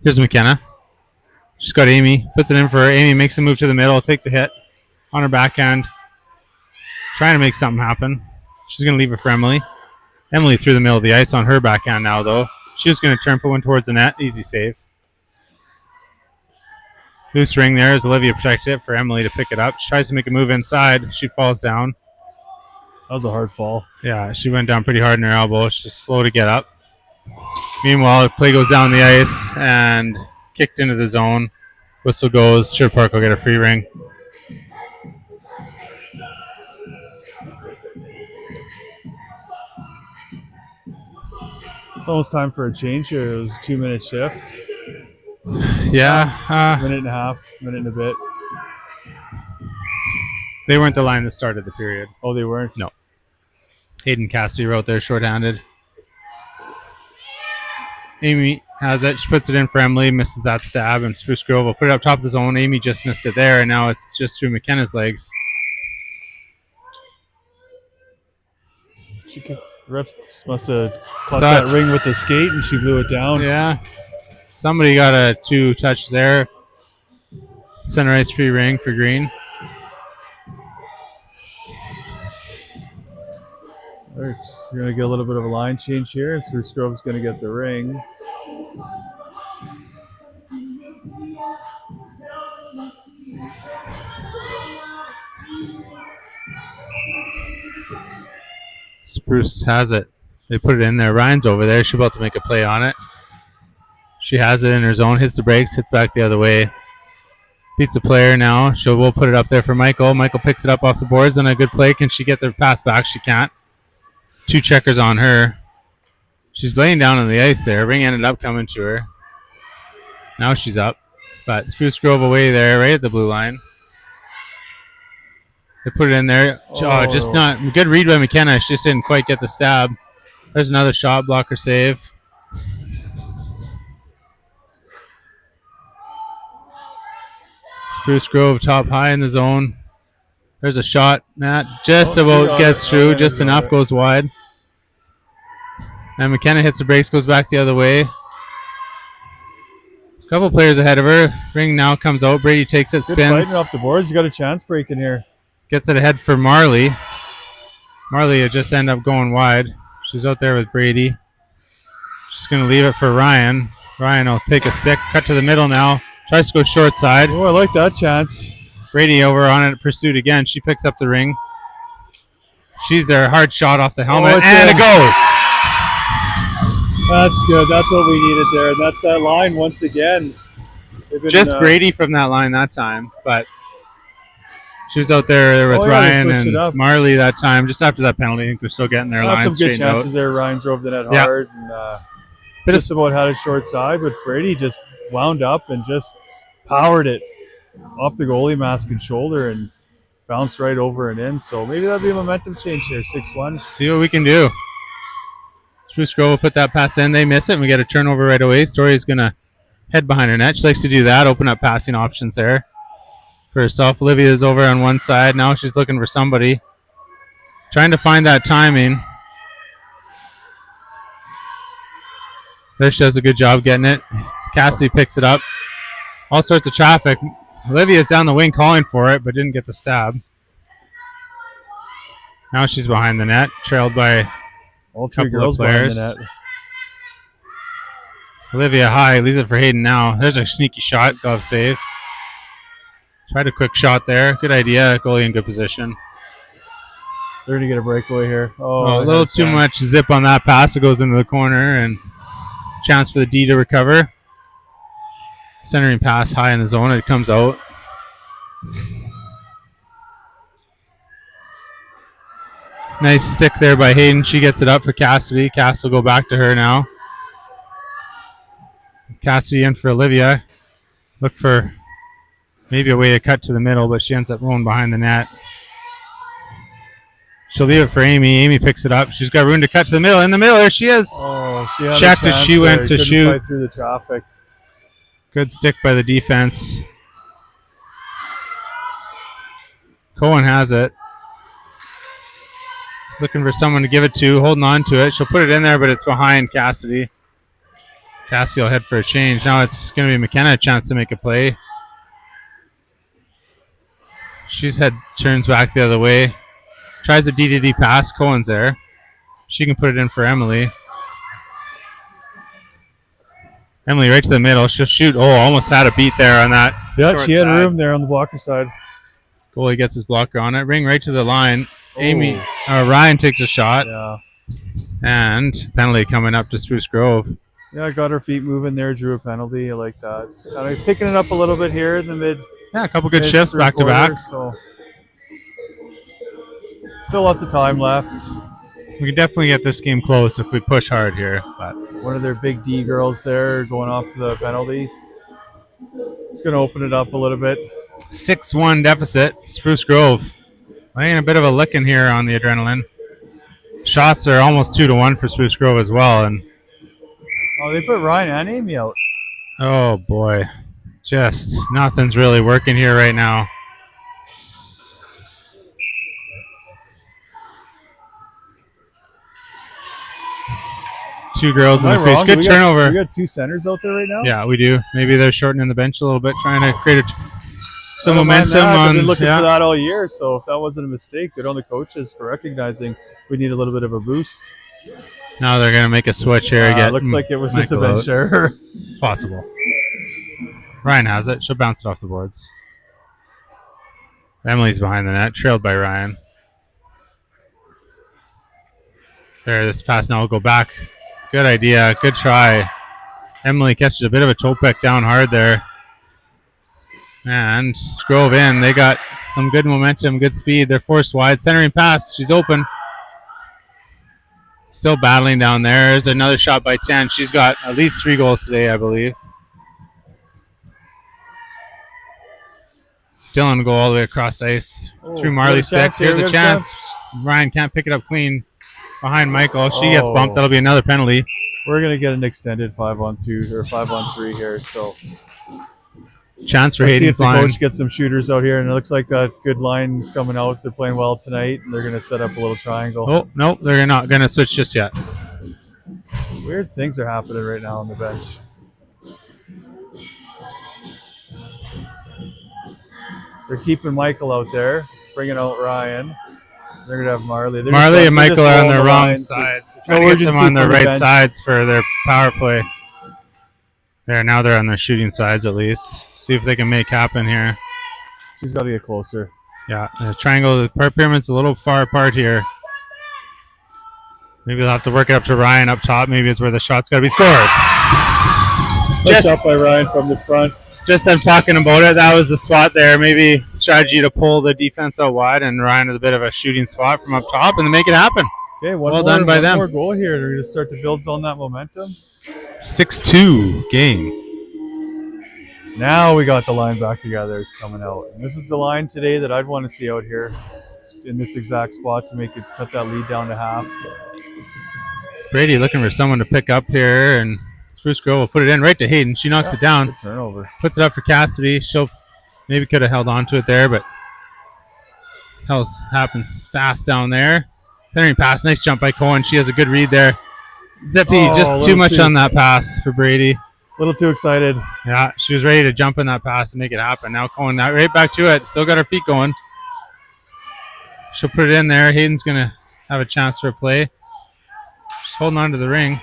Here's McKenna. She's got Amy, puts it in for her. Amy makes a move to the middle, takes a hit on her backhand. Trying to make something happen. She's going to leave it for Emily. Emily through the middle of the ice on her backhand now, though. She was going to turn, put one towards the net. Easy save. Loose ring there as Olivia protected it for Emily to pick it up. She tries to make a move inside. She falls down. That was a hard fall. Yeah, she went down pretty hard in her elbow. She's just slow to get up. Meanwhile, the play goes down the ice and kicked into the zone. Whistle goes. Sherwood Park will get a free ring. It's almost time for a change here. It was a 2-minute shift. Yeah. Minute and a half, minute and a bit. They weren't the line that started the period. Oh, they weren't? No. Hayden Cassidy wrote there shorthanded. Amy has it. She puts it in for Emily, misses that stab, and Spruce Grove will put it up top of the zone. Amy just missed it there, and now it's just through McKenna's legs. The refs must have caught that ring with the skate, and she blew it down. Yeah. Somebody got a 2 touches there. Center ice free ring for Green. All right, you're going to get a little bit of a line change here. Spruce Grove's going to get the ring. Spruce has it. They put it in there. Ryan's over there. She's about to make a play on it. She has it in her zone, hits the brakes, hits back the other way. Beats the player now. We'll put it up there for Michael. Michael picks it up off the boards on a good play. Can she get the pass back? She can't. 2 checkers on her. She's laying down on the ice there. Ring ended up coming to her. Now she's up. But Spruce Grove away there, right at the blue line. They put it in there. Oh, just not good read by McKenna. She just didn't quite get the stab. There's another shot blocker save. Spruce Grove top high in the zone. There's a shot, Matt. Just about gets through. Just enough, goes wide. And McKenna hits the brakes, goes back the other way. A couple players ahead of her. Ring now comes out. Brady takes it, spins. Good fighting off the boards. You got a chance breaking here. Gets it ahead for Marley. Marley will just end up going wide. She's out there with Brady. She's going to leave it for Ryan. Ryan will take a stick, cut to the middle now. Tries to go short side. Oh, I like that chance. Brady over on it, pursued again. She picks up the ring. She's there, hard shot off the helmet, and it goes. That's good. That's what we needed there. And that's that line once again. Just Brady from that line that time, but she was out there with Ryan and Marley that time. Just after that penalty, I think they're still getting their line straightened out. Some good chances there. Ryan drove the net hard and just about had a short side, but Brady just wound up and just powered it off the goalie mask and shoulder and bounced right over and in. So maybe that'll be a momentum change here, 6-1. See what we can do. Spruce Grove will put that pass in. They miss it, and we get a turnover right away. Story's going to head behind her net. She likes to do that, open up passing options there for herself. Olivia's over on one side. Now she's looking for somebody. Trying to find that timing. There she does a good job getting it. Cassidy picks it up. All sorts of traffic. Olivia's down the wing calling for it, but didn't get the stab. Now she's behind the net, trailed by all 3 girls behind the net. Olivia high, leaves it for Hayden now. There's a sneaky shot, glove save. Tried a quick shot there. Good idea. Goalie in good position. They're going to get a breakaway here. Oh, a little too much zip on that pass. It goes into the corner, and chance for the D to recover. Centering pass high in the zone. It comes out. Nice stick there by Hayden. She gets it up for Cassidy. Cass will go back to her now. Cassidy in for Olivia. Look for maybe a way to cut to the middle, but she ends up rolling behind the net. She'll leave it for Amy. Amy picks it up. She's got room to cut to the middle. In the middle, there she is. Oh, she had checked as she went to shoot. Fight through the traffic. Good stick by the defense. Cohen has it. Looking for someone to give it to, holding on to it. She'll put it in there, but it's behind Cassidy. Cassidy will head for a change. Now it's going to be McKenna a chance to make a play. She's turns back the other way. Tries a D-to-D pass. Cohen's there. She can put it in for Emily. Emily right to the middle. She'll shoot. Oh, almost had a beat there on that. Yeah, short she had side. room there on the blocker side. Goalie gets his blocker on it. Ring right to the line. Oh. Ryan takes a shot. Yeah. And penalty coming up to Spruce Grove. Yeah, got her feet moving there, drew a penalty. I like that. It's kind of picking it up a little bit here in the mid. Yeah, a couple good shifts back to back. So still lots of time left. We can definitely get this game close if we push hard here. But one of their big D girls there going off the penalty. It's going to open it up a little bit. 6-1 deficit. Spruce Grove laying a bit of a licking here on the adrenaline. Shots are almost 2-1 for Spruce Grove as well. And they put Ryan and Amy out. Oh boy, just nothing's really working here right now. Two girls in the crease. Good turnover. We got two centers out there right now. Yeah, we do. Maybe they're shortening the bench a little bit, trying to create some momentum. I've been looking for that all year, so if that wasn't a mistake, good on the coaches for recognizing we need a little bit of a boost. Now they're going to make a switch here. Looks like it was just a bench error. It's possible. Ryan has it. She'll bounce it off the boards. Emily's behind the net, trailed by Ryan. There, this pass now will go back. Good idea. Good try. Emily catches a bit of a toe pick down hard there. And Grove in. They got some good momentum, good speed. They're forced wide. Centering pass. She's open. Still battling down there. There's another shot by 10. She's got at least 3 goals today, I believe. Dylan will go all the way across ice through Marley's stick. Here's a chance. Ryan can't pick it up clean behind Michael. She gets bumped. That'll be another penalty. We're going to get an extended 5-on-2 or 5-on-3 here. So chance for Hayden's Hayden's line. See if the coach gets some shooters out here, and it looks like that good line is coming out. They're playing well tonight, and they're going to set up a little triangle. Oh, no, they're not going to switch just yet. Weird things are happening right now on the bench. They're keeping Michael out there, bringing out Ryan. They're going to have Marley. Marley and Michael are on the wrong sides. So trying to get them on their right sides for their power play. Now they're on their shooting sides at least. See if they can make happen here. She's got to get closer. Yeah, the triangle, the pyramid's a little far apart here. Maybe they'll have to work it up to Ryan up top. Maybe it's where the shot's got to be. Scores! Just up by Ryan from the front. Just I'm talking about it. That was the spot there. Maybe strategy to pull the defense out wide, and Ryan with a bit of a shooting spot from up top, and to make it happen. Okay, well done by them. One more goal here. They're going to start to build on that momentum. 6-2 game. Now we got the line back together. It's coming out. And this is the line today that I'd want to see out here in this exact spot to make it cut that lead down to half. Brady looking for someone to pick up here, and Spruce Grove will put it in right to Hayden. She knocks it down. Good turnover. Puts it up for Cassidy. She'll maybe could have held on to it there, but hell happens fast down there. Centering pass. Nice jump by Cohen. She has a good read there. Zippy, just too much on that pass for Brady. A little too excited. Yeah, she was ready to jump in that pass and make it happen. Now Cohen right back to it. Still got her feet going. She'll put it in there. Hayden's going to have a chance for a play. She's holding on to the ring.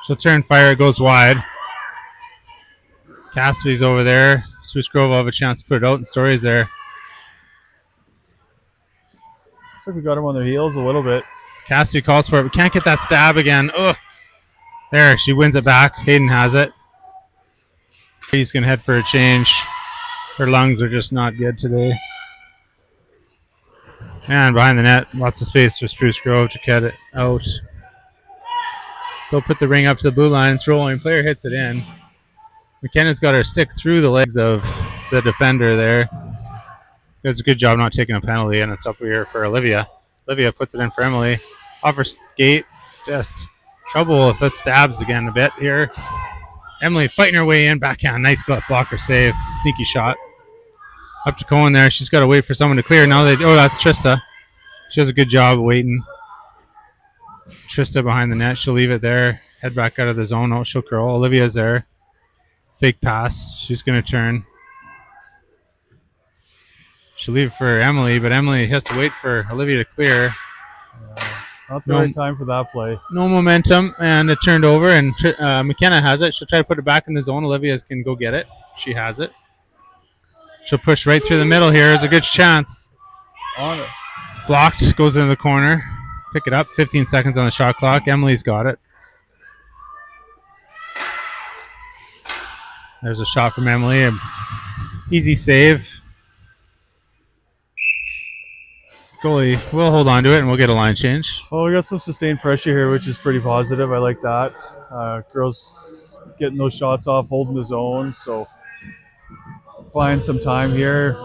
She'll turn fire. It goes wide. Cassidy's over there. Spruce Grove will have a chance to put it out, and Story's there. Looks like we got them on their heels a little bit. Cassidy calls for it. We can't get that stab again. Ugh. There, she wins it back. Hayden has it. He's going to head for a change. Her lungs are just not good today. And behind the net, lots of space for Spruce Grove to get it out. They'll put the ring up to the blue line. It's rolling. Player hits it in. McKenna's got her stick through the legs of the defender there. Does a good job not taking a penalty, and it's up here for Olivia. Olivia puts it in for Emily. Off her skate. Just trouble with the stabs again a bit here. Emily fighting her way in. Backhand. Nice blocker save. Sneaky shot. Up to Cohen there. She's got to wait for someone to clear. Now that's Trista. She does a good job of waiting. Trista behind the net. She'll leave it there. Head back out of the zone. Oh, she'll curl. Olivia's there. Fake pass. She's going to turn. She'll leave it for Emily, but Emily has to wait for Olivia to clear. Not the right time for that play. No momentum, and it turned over, and McKenna has it. She'll try to put it back in the zone. Olivia can go get it. She has it. She'll push right through the middle here. There's a good chance. On it. Blocked, goes into the corner. Pick it up. 15 seconds on the shot clock. Emily's got it. There's a shot from Emily. Easy save. Goalie will hold on to it, and we'll get a line change. Well, we got some sustained pressure here, which is pretty positive. I like that. Girls getting those shots off, holding the zone. So buying some time here.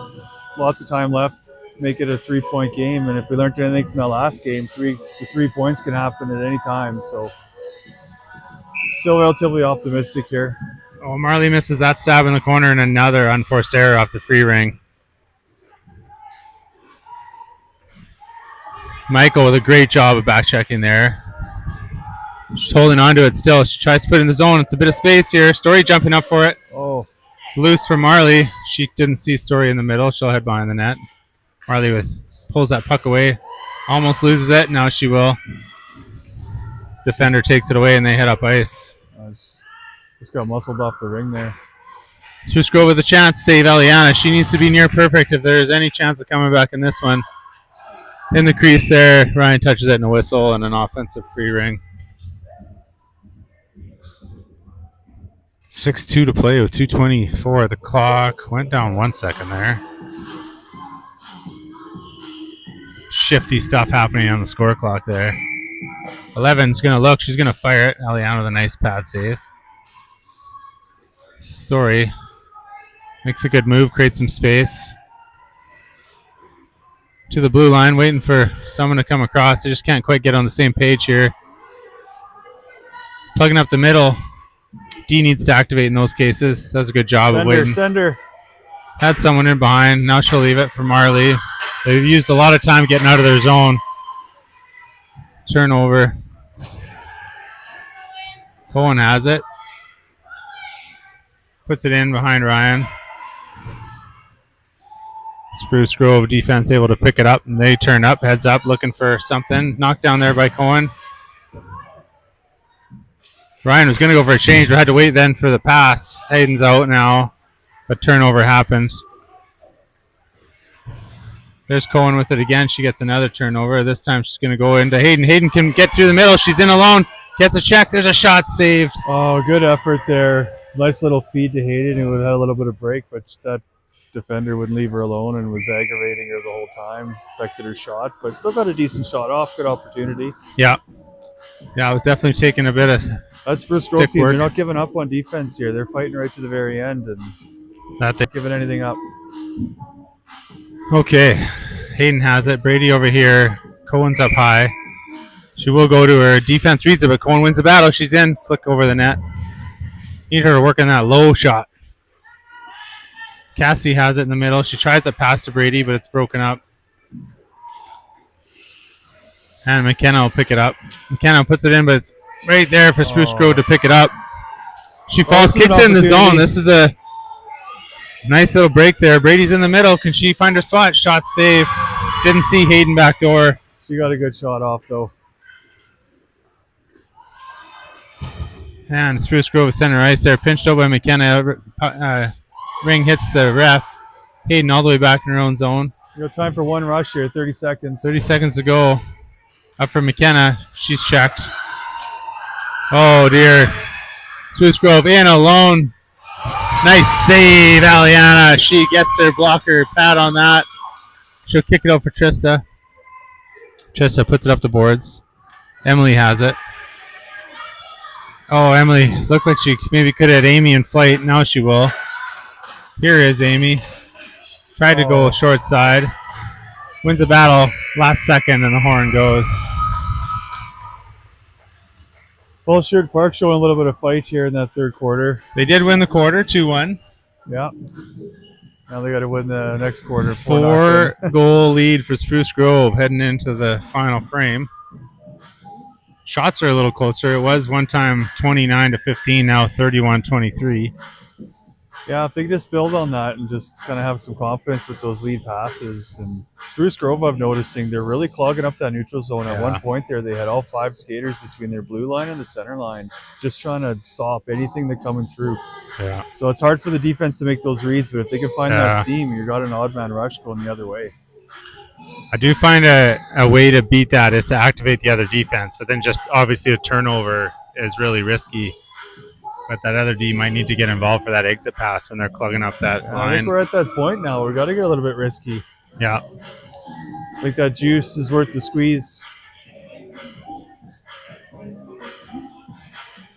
Lots of time left. Make it a 3-point game. And if we learned anything from that last game, the 3 points can happen at any time. So still relatively optimistic here. Oh, Marley misses that stab in the corner, and another unforced error off the free ring. Michael with a great job of back checking there. She's holding on to it still. She tries to put it in the zone. It's a bit of space here. Story jumping up for it. Oh. It's loose for Marley. She didn't see Story in the middle. She'll head behind the net. Marley pulls that puck away. Almost loses it. Now she will. Defender takes it away, and they head up ice. Just got muscled off the ring there. Spruce Grove with a chance to save Eliana. She needs to be near perfect if there's any chance of coming back in this one. In the crease there, Ryan touches it in a whistle and an offensive free ring. 6:2 to play with 2:24. The clock went down 1 second there. Some shifty stuff happening on the score clock there. 11's going to look. She's going to fire it. Eliana with a nice pad save. Story makes a good move, creates some space. To the blue line, waiting for someone to come across. They just can't quite get on the same page here. Plugging up the middle. D needs to activate in those cases. Does a good job of waiting. Sender. Had someone in behind. Now she'll leave it for Marley. They've used a lot of time getting out of their zone. Turnover. Cohen has it. Puts it in behind Ryan. Spruce Grove defense able to pick it up, and they turn up, heads up, looking for something. Knocked down there by Cohen. Ryan was going to go for a change, but had to wait then for the pass. Hayden's out now, but turnover happened. There's Cohen with it again. She gets another turnover. This time she's going to go into Hayden. Hayden can get through the middle. She's in alone. Gets a check. There's a shot saved. Oh, good effort there. Nice little feed to Hayden, who had a little bit of break, but that defender wouldn't leave her alone and was aggravating her the whole time. Affected her shot, but still got a decent shot off. Good opportunity. Yeah, I was definitely taking a bit of that's Spruce Grove team. They're not giving up on defense here. They're fighting right to the very end and not giving anything up. Okay, Hayden has it. Brady over here. Cohen's up high. She will go to her. Defense reads it, but Cohen wins the battle. She's in. Flick over the net. Need her to work on that low shot. Cassie has it in the middle. She tries to pass to Brady, but it's broken up. And McKenna will pick it up. McKenna puts it in, but it's right there for Spruce Grove to pick it up. She falls, kicks it in the zone. This is a nice little break there. Brady's in the middle. Can she find her spot? Shot save. Didn't see Hayden back door. She got a good shot off, though. And Spruce Grove is center ice there. Pinched out by McKenna. Ring hits the ref. Hayden all the way back in her own zone. You got time for one rush here. 30 seconds. 30 seconds to go. Up for McKenna. She's checked. Oh, dear. Spruce Grove in alone. Nice save, Aliana. She gets her blocker pad on that. She'll kick it out for Trista. Trista puts it up the boards. Emily has it. Oh, Emily looked like she maybe could have had Amy in flight. Now she will. Here is Amy. Tried to go short side. Wins the battle last second, and the horn goes. Well, Sherwood Park showing a little bit of fight here in that third quarter. They did win the quarter, 2-1. Yeah. Now they got to win the next quarter. 4-goal lead for Spruce Grove heading into the final frame. Shots are a little closer. It was one time 29-15, now 31-23. Yeah, if they could just build on that and just kind of have some confidence with those lead passes. And Spruce Grove, I'm noticing they're really clogging up that neutral zone. At one point there, they had all 5 skaters between their blue line and the center line, just trying to stop anything that's coming through. Yeah. So it's hard for the defense to make those reads, but if they can find that seam, you've got an odd man rush going the other way. I do find a way to beat that is to activate the other defense, but then just obviously a turnover is really risky. But that other D might need to get involved for that exit pass when they're clogging up that line. I think we're at that point now. We've got to get a little bit risky. Yeah. I think that juice is worth the squeeze.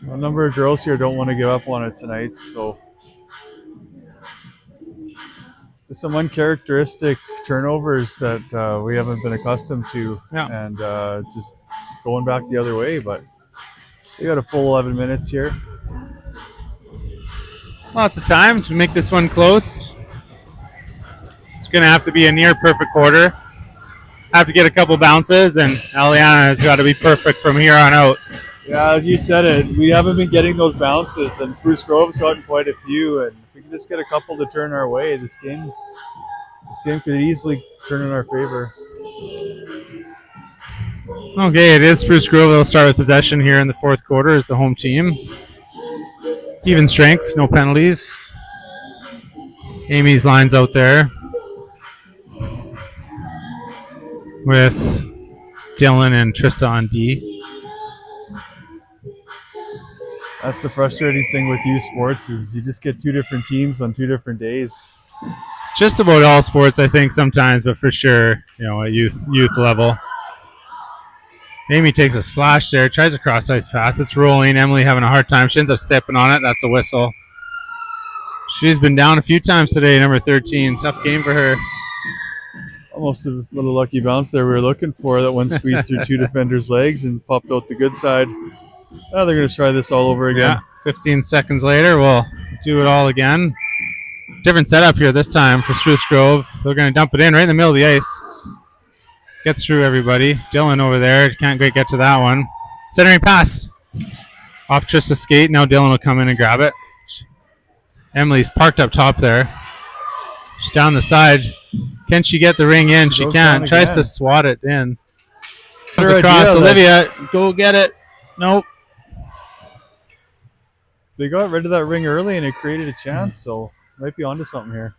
A number of girls here don't want to give up on it tonight, so there's some uncharacteristic turnovers that we haven't been accustomed to, and just going back the other way. But we got a full 11 minutes here. Lots of time to make this one close. It's going to have to be a near perfect quarter. Have to get a couple bounces, and Eliana has got to be perfect from here on out. Yeah, you said it. We haven't been getting those bounces, and Spruce Grove's gotten quite a few. And if we can just get a couple to turn our way, this game could easily turn in our favor. Okay, it is Spruce Grove. They'll start with possession here in the fourth quarter as the home team. Even strength, no penalties. Amy's lines out there with Dylan and Trista on D. That's the frustrating thing with youth sports is you just get 2 different teams on 2 different days. Just about all sports, I think, sometimes, but for sure, at youth level. Amy takes a slash there, tries a cross-ice pass. It's rolling. Emily having a hard time. She ends up stepping on it. That's a whistle. She's been down a few times today, number 13. Tough game for her. Almost a little lucky bounce there we were looking for. That one squeezed through 2 defenders' legs and popped out the good side. Now they're going to try this all over again. Yeah, 15 seconds later, we'll do it all again. Different setup here this time for Spruce Grove. They're going to dump it in right in the middle of the ice. Gets through everybody. Dylan over there. Can't quite get to that one. Centering pass. Off Trista's skate. Now Dylan will come in and grab it. Emily's parked up top there. She's down the side. Can she get the ring in? She can. Tries to swat it in. Comes across. Olivia, go get it. Nope. They got rid of that ring early and it created a chance, so might be onto something here.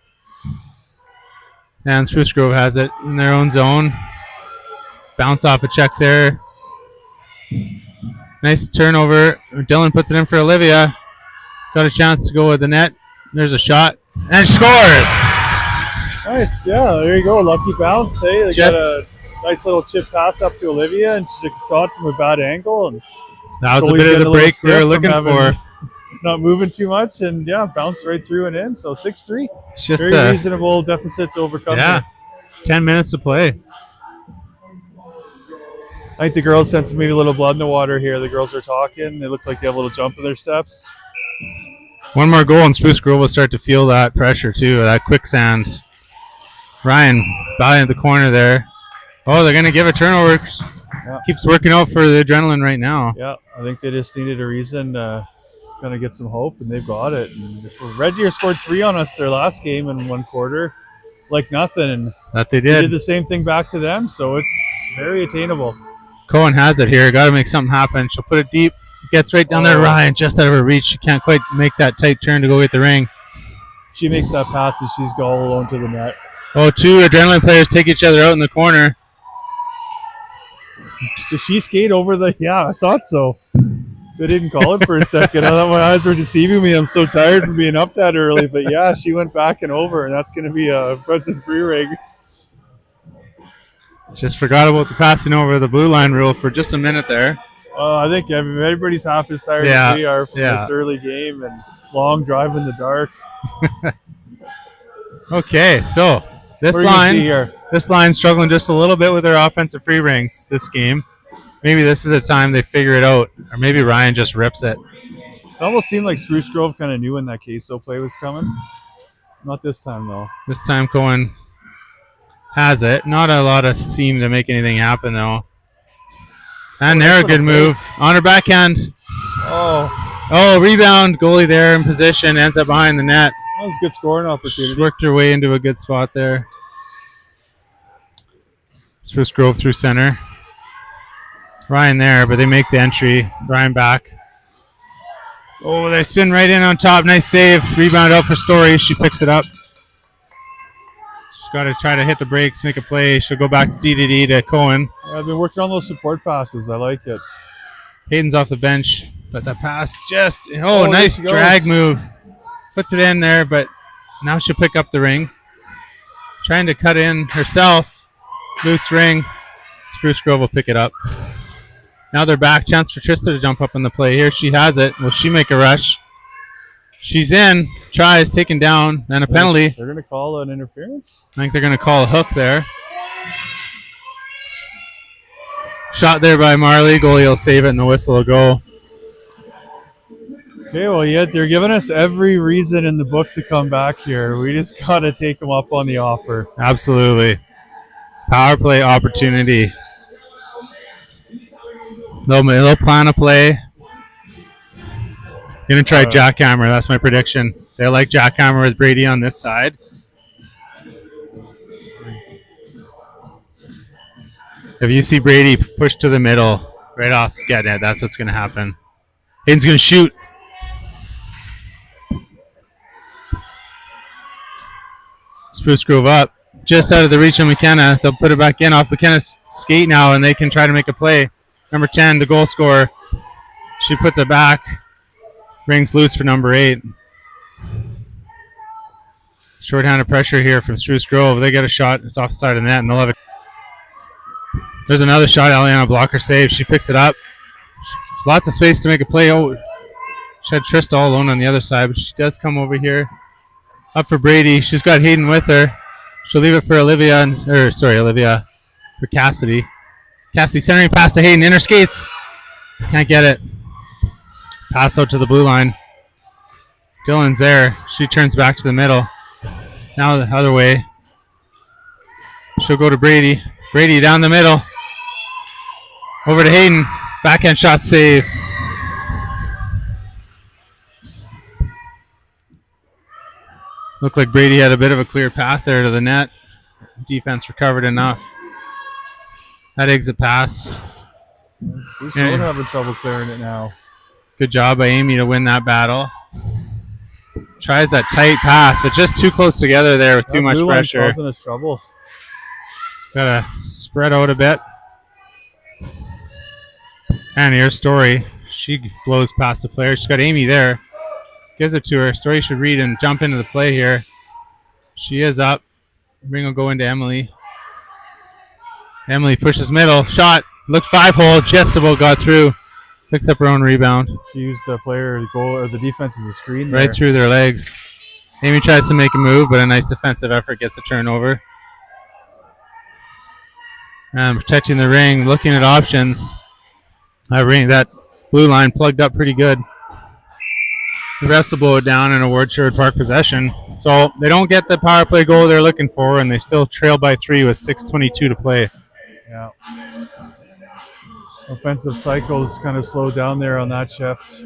And Spruce Grove has it in their own zone. Bounce off a check there. Nice turnover. Dylan puts it in for Olivia. Got a chance to go with the net. There's a shot. And scores! Nice. Yeah, there you go. Lucky bounce. Hey, they got a nice little chip pass up to Olivia, and she took a shot from a bad angle. And that was a bit of the break we were looking for. Not moving too much, and bounced right through and in. So 6-3. It's just very reasonable deficit to overcome. Yeah, 10 minutes to play. I think the girls sense maybe a little blood in the water here. The girls are talking. They look like they have a little jump in their steps. One more goal, and Spruce Grove will start to feel that pressure too, that quicksand. Ryan behind the corner there. Oh, they're going to give a turnover. Yeah. Keeps working out for the adrenaline right now. Yeah, I think they just needed a reason to kind of get some hope, and they've got it. And Red Deer scored 3 on us their last game in one quarter, like nothing. And that they did. We did the same thing back to them, so it's very attainable. Cohen has it here. Got to make something happen. She'll put it deep. Gets right down there. Ryan just out of her reach. She can't quite make that tight turn to go get the ring. She makes that pass and she's all alone to the net. Oh, 2 adrenaline players take each other out in the corner. Did she skate over the... Yeah, I thought so. They didn't call it for a second. I thought my eyes were deceiving me. I'm so tired from being up that early. But yeah, she went back and over, and that's going to be a impressive free ring. Just forgot about the passing over the blue line rule for just a minute there. I think everybody's half as tired as we are from this early game and long drive in the dark. Okay, so this line struggling just a little bit with their offensive free rings this game. Maybe this is the time they figure it out, or maybe Ryan just rips it. It almost seemed like Spruce Grove kind of knew when that queso play was coming. Not this time, though. This time Cohen has it. Not a lot of seam to make anything happen, though. And there, a good move. On her backhand. Oh, rebound. Goalie there in position. Ends up behind the net. That was a good scoring She opportunity. worked her way into a good spot there. Spruce Grove through center. Ryan there, but they make the entry. Ryan back. Oh, they spin right in on top. Nice save. Rebound out for Story. She picks it up. She's got to try to hit the brakes, make a play. She'll go back D to Cohen. Yeah, I've been working on those support passes. I like it. Hayden's off the bench, but that pass just... Oh, nice drag move. Puts it in there, but now she'll pick up the ring. Trying to cut in herself. Loose ring. Spruce Grove will pick it up. Now they're back. Chance for Trista to jump up in the play here. She has it. Will she make a rush? She's in. Tries, taken down, and a penalty. They're going to call an interference? I think they're going to call a hook there. Shot there by Marley. Goalie will save it, and the whistle will go. Okay, well, yet they're giving us every reason in the book to come back here. We just got to take them up on the offer. Absolutely. Power play opportunity. They'll plan a play. Gonna try jackhammer. That's my prediction. They like jackhammer with Brady on this side. If you see Brady push to the middle, right off get it, that's what's gonna happen. Hayden's gonna shoot. Spruce Grove up. Just out of the reach of McKenna. They'll put it back in off McKenna's skate now, and they can try to make a play. Number 10, the goal scorer. She puts it back. Rings loose for number 8. Shorthanded pressure here from Spruce Grove. They get a shot. It's off the side of the net, and they'll have it. There's another shot. Eliana blocker save. She picks it up. Lots of space to make a play. Oh, she had Trista all alone on the other side, but she does come over here. Up for Brady. She's got Hayden with her. She'll leave it for Olivia for Cassidy. Cassidy centering pass to Hayden. Inner skates. Can't get it. Pass out to the blue line. Dylan's there. She turns back to the middle. Now the other way. She'll go to Brady. Brady down the middle. Over to Hayden. Backhand shot save. Looked like Brady had a bit of a clear path there to the net. Defense recovered enough. That exit pass. Spruce Grove having trouble clearing it now. Good job by Amy to win that battle. Tries that tight pass, but just too close together there with too much pressure. Causing us trouble. Gotta spread out a bit. And here's Story. She blows past the player. She's got Amy there. Gives it to her. Story should read and jump into the play here. She is up. Ring will go into Emily. Emily pushes middle. Shot. Looked 5-hole. Just about got through. Picks up her own rebound. She used the player, the goal, or the defense as a screen. Right through their legs. Amy tries to make a move, but a nice defensive effort gets a turnover. And protecting the ring, looking at options. That blue line plugged up pretty good. The refs will blow it down in a Ward Sherwood Park possession. So they don't get the power play goal they're looking for, and they still trail by 3 with 6:22 to play. Yeah. Offensive cycles kind of slowed down there on that shift.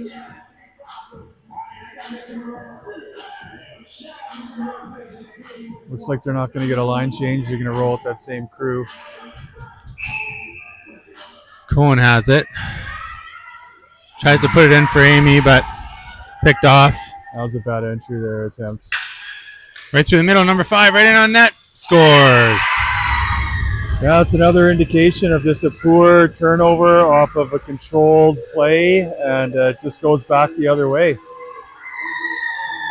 Looks like they're not going to get a line change. They're going to roll with that same crew. Cohen has it. Tries to put it in for Amy, but picked off. That was a bad entry there attempt. Right through the middle, number 5, right in on net. Scores. Yeah, it's another indication of just a poor turnover off of a controlled play, and it just goes back the other way.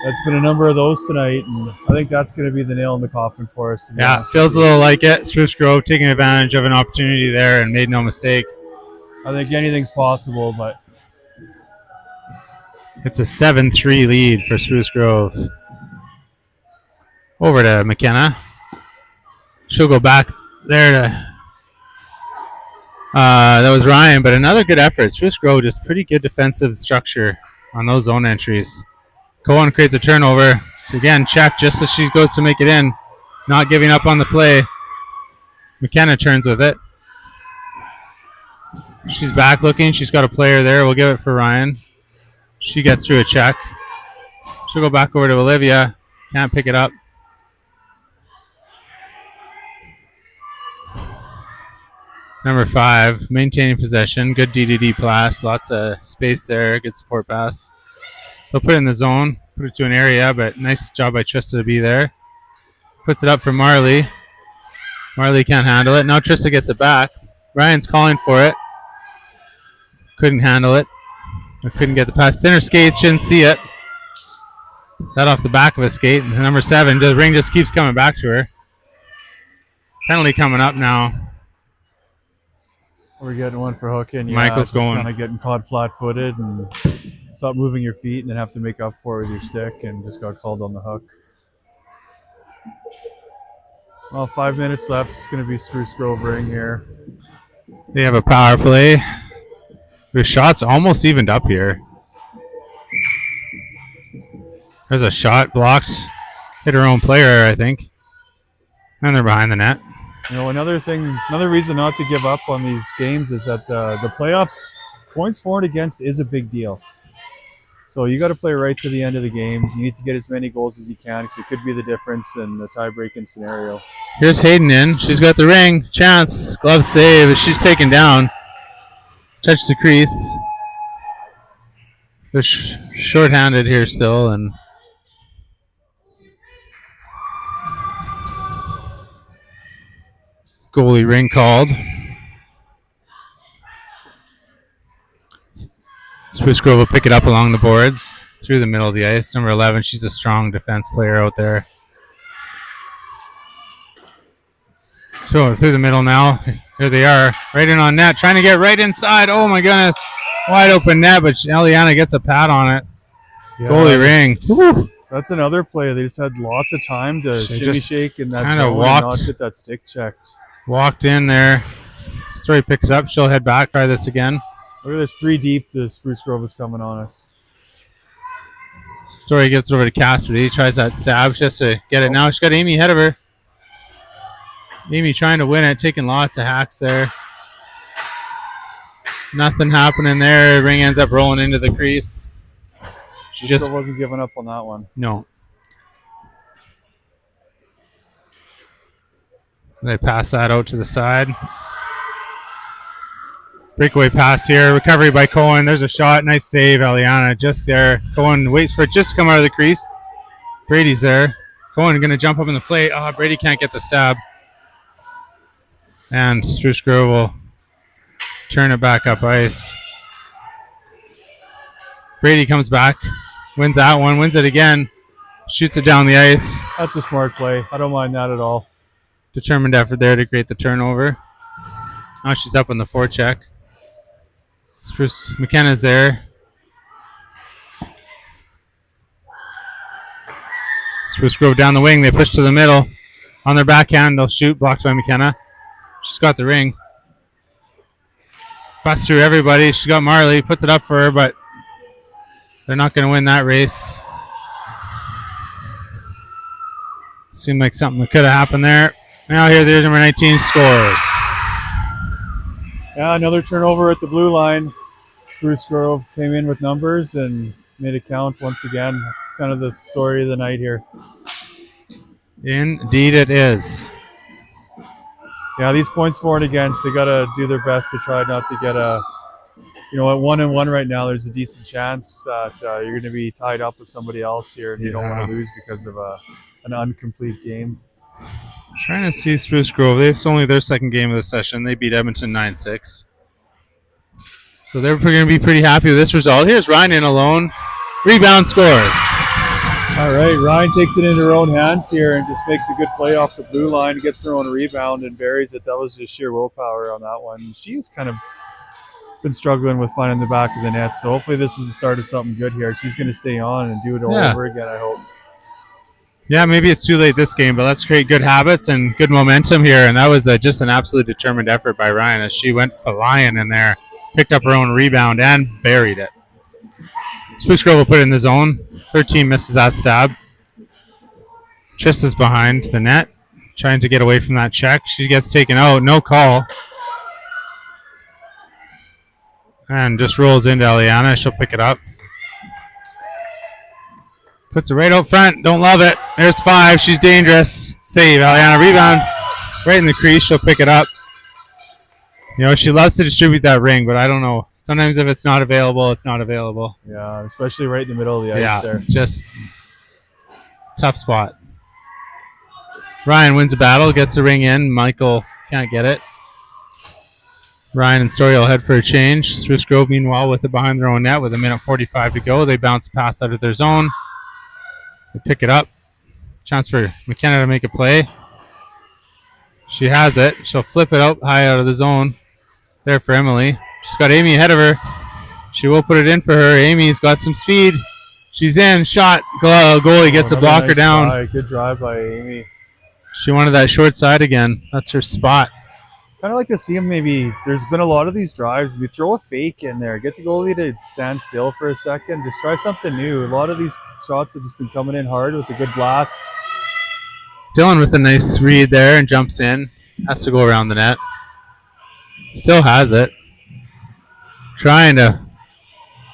That's been a number of those tonight, and I think that's going to be the nail in the coffin for us. Yeah, feels a little like it. Spruce Grove taking advantage of an opportunity there and made no mistake. I think anything's possible, but it's a 7-3 lead for Spruce Grove. Over to McKenna. She'll go back there to that was Ryan, but another good effort. Spruce Grove just pretty good defensive structure on those zone entries. Cohen creates a turnover. So again, check just as she goes to make it in. Not giving up on the play. McKenna turns with it. She's back looking. She's got a player there. We'll give it for Ryan. She gets through a check. She'll go back over to Olivia. Can't pick it up. Number 5, maintaining possession. Good DDD pass. Lots of space there. Good support pass. They'll put it in the zone. Put it to an area, but nice job by Trista to be there. Puts it up for Marley. Marley can't handle it. Now Trista gets it back. Ryan's calling for it. Couldn't handle it. Or couldn't get the pass. Thinner skates. Shouldn't see it. That off the back of a skate. And number 7, the ring just keeps coming back to her. Penalty coming up now. We're getting one for hooking. Yeah, Michael's going. Kind of getting caught flat-footed and stop moving your feet and then have to make up for it with your stick and just got called on the hook. Well, 5 minutes left. It's going to be Spruce Grove ring here. They have a power play. The shots almost evened up here. There's a shot blocked. Hit her own player, I think. And they're behind the net. You know, another reason not to give up on these games is that the playoffs, points for and against is a big deal. So you got to play right to the end of the game. You need to get as many goals as you can because it could be the difference in the tie-breaking scenario. Here's Hayden in. She's got the ring. Chance. Glove save. She's taken down. Touch the crease. They're short-handed here still, and goalie ring called. Spruce Grove will pick it up along the boards through the middle of the ice. Number 11, she's a strong defense player out there. So through the middle now. Here they are, right in on net, trying to get right inside. Oh my goodness, wide open net, but Eliana gets a pad on it. Yeah. Goalie ring. Woo. That's another play. They just had lots of time to shimmy shake in that kind zone of walked, and not get that stick checked. Walked in there. Story picks it up. She'll head back. Try this again. Look at this 3 deep. The Spruce Grove is coming on us. Story gives it over to Cassidy. Tries that stab. She has to get it now. She's got Amy ahead of her. Amy trying to win it. Taking lots of hacks there. Nothing happening there. Ring ends up rolling into the crease. She just wasn't giving up on that one. No. They pass that out to the side. Breakaway pass here. Recovery by Cohen. There's a shot. Nice save, Eliana. Just there. Cohen waits for it just to come out of the crease. Brady's there. Cohen going to jump up in the plate. Oh, Brady can't get the stab. And Spruce Grove will turn it back up ice. Brady comes back. Wins that one. Wins it again. Shoots it down the ice. That's a smart play. I don't mind that at all. Determined effort there to create the turnover. Now she's up on the forecheck. Spruce McKenna's there. Spruce Grove down the wing. They push to the middle. On their backhand, they'll shoot. Blocked by McKenna. She's got the ring. Busts through everybody. She got Marley. Puts it up for her, but they're not going to win that race. Seemed like something that could have happened there. Now here, there's number 19 scores. Yeah, another turnover at the blue line. Spruce Grove came in with numbers and made it count once again. It's kind of the story of the night here. Indeed it is. Yeah, these points for and against, they got to do their best to try not to get a, at 1-1 right now, there's a decent chance that you're going to be tied up with somebody else here and you don't want to lose because of an incomplete game. I'm trying to see Spruce Grove. It's only their second game of the session. They beat Edmonton 9-6. So they're going to be pretty happy with this result. Here's Ryan in alone. Rebound scores. All right, Ryan takes it into her own hands here and just makes a good play off the blue line, gets her own rebound and buries it. That was just sheer willpower on that one. She's kind of been struggling with finding the back of the net, so hopefully this is the start of something good here. She's going to stay on and do it all over again, I hope. Yeah, maybe it's too late this game, but let's create good habits and good momentum here. And that was just an absolute determined effort by Ryan as she went flying in there, picked up her own rebound and buried it. Spruce Grove will put it in the zone. 13 misses that stab. Trista's behind the net, trying to get away from that check. She gets taken out, no call. And just rolls into Eliana. She'll pick it up. Puts it right out front. Don't love it. There's 5. She's dangerous. Save. Aliana rebound right in the crease. She'll pick it up. You know, she loves to distribute that ring, but I don't know. Sometimes if it's not available, it's not available. Yeah, especially right in the middle of the ice there. Just tough spot. Ryan wins a battle, gets the ring in. Michael can't get it. Ryan and Story will head for a change. Spruce Grove, meanwhile, with it behind their own net with 1:45 to go. They bounce a pass out of their zone. They pick it up. Chance for McKenna to make a play. She has it. She'll flip it out high out of the zone. There for Emily. She's got Amy ahead of her. She will put it in for her. Amy's got some speed. She's in. Shot. Goalie gets a blocker nice down. Try. Good drive by Amy. She wanted that short side again. That's her spot. Kind of like to see him maybe. There's been a lot of these drives. We throw a fake in there. Get the goalie to stand still for a second. Just try something new. A lot of these shots have just been coming in hard with a good blast. Dylan with a nice read there and jumps in. Has to go around the net. Still has it. Trying to.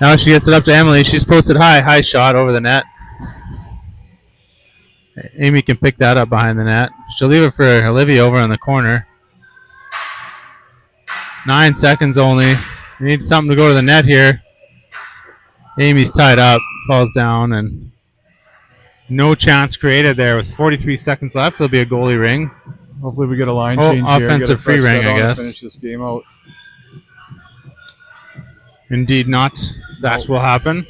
Now she gets it up to Emily. She's posted high. High shot over the net. Amy can pick that up behind the net. She'll leave it for Olivia over in the corner. 9 seconds only. We need something to go to the net here. Amy's tied up. Falls down and no chance created there with 43 seconds left. There'll be a goalie ring. Hopefully we get a line change here. Offensive free ring, I guess. Finish this game out. Indeed not. That will happen.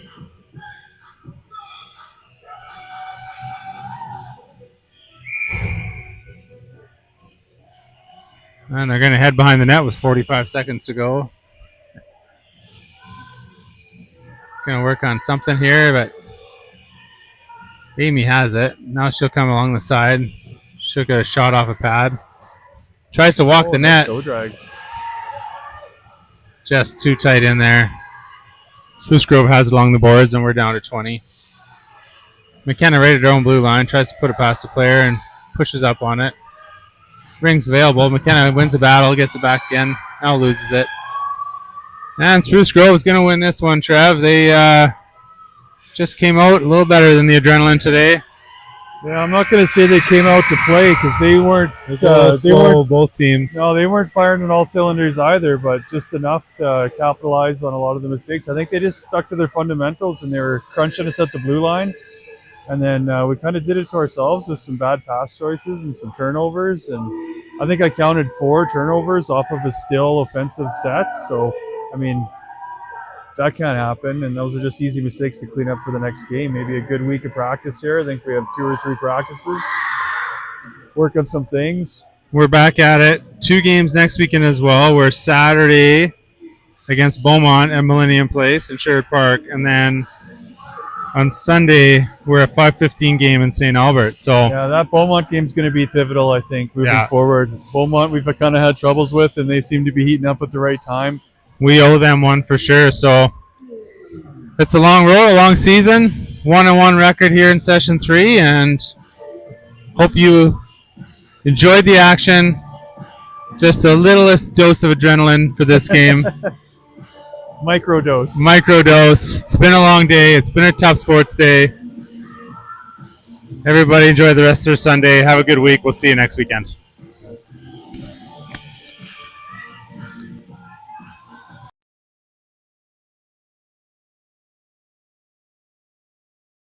And they're going to head behind the net with 45 seconds to go. Going to work on something here, but Amy has it. Now she'll come along the side. She'll get a shot off a pad. Tries to walk the net. Toe drag. Just too tight in there. Spruce Grove has it along the boards, and we're down to 20. McKenna right at her own blue line. Tries to put it past the player and pushes up on it. Ring's available. McKenna wins the battle, gets it back again. Now loses it. And Spruce Grove is going to win this one, Trev. They just came out a little better than the Adrenaline today. Yeah, I'm not going to say they came out to play because they weren't. They weren't both teams. No, they weren't firing on all cylinders either, but just enough to capitalize on a lot of the mistakes. I think they just stuck to their fundamentals and they were crunching us at the blue line. And then we kind of did it to ourselves with some bad pass choices and some turnovers. And I think I counted 4 turnovers off of a still offensive set. So, I mean, that can't happen. And those are just easy mistakes to clean up for the next game. Maybe a good week of practice here. I think we have 2 or 3 practices. Work on some things. We're back at it. 2 games next weekend as well. We're Saturday against Beaumont at Millennium Place in Sherwood Park. And then on Sunday, we're a 5:15 game in St. Albert. So yeah, that Beaumont game's going to be pivotal, I think, moving forward. Beaumont, we've kind of had troubles with, and they seem to be heating up at the right time. We owe them one for sure. So it's a long road, a long season. 1-1 record here in Session 3, and hope you enjoyed the action. Just the littlest dose of adrenaline for this game. Microdose. It's been a long day. It's been a tough sports day. Everybody enjoy the rest of their Sunday. Have a good week. We'll see you next weekend.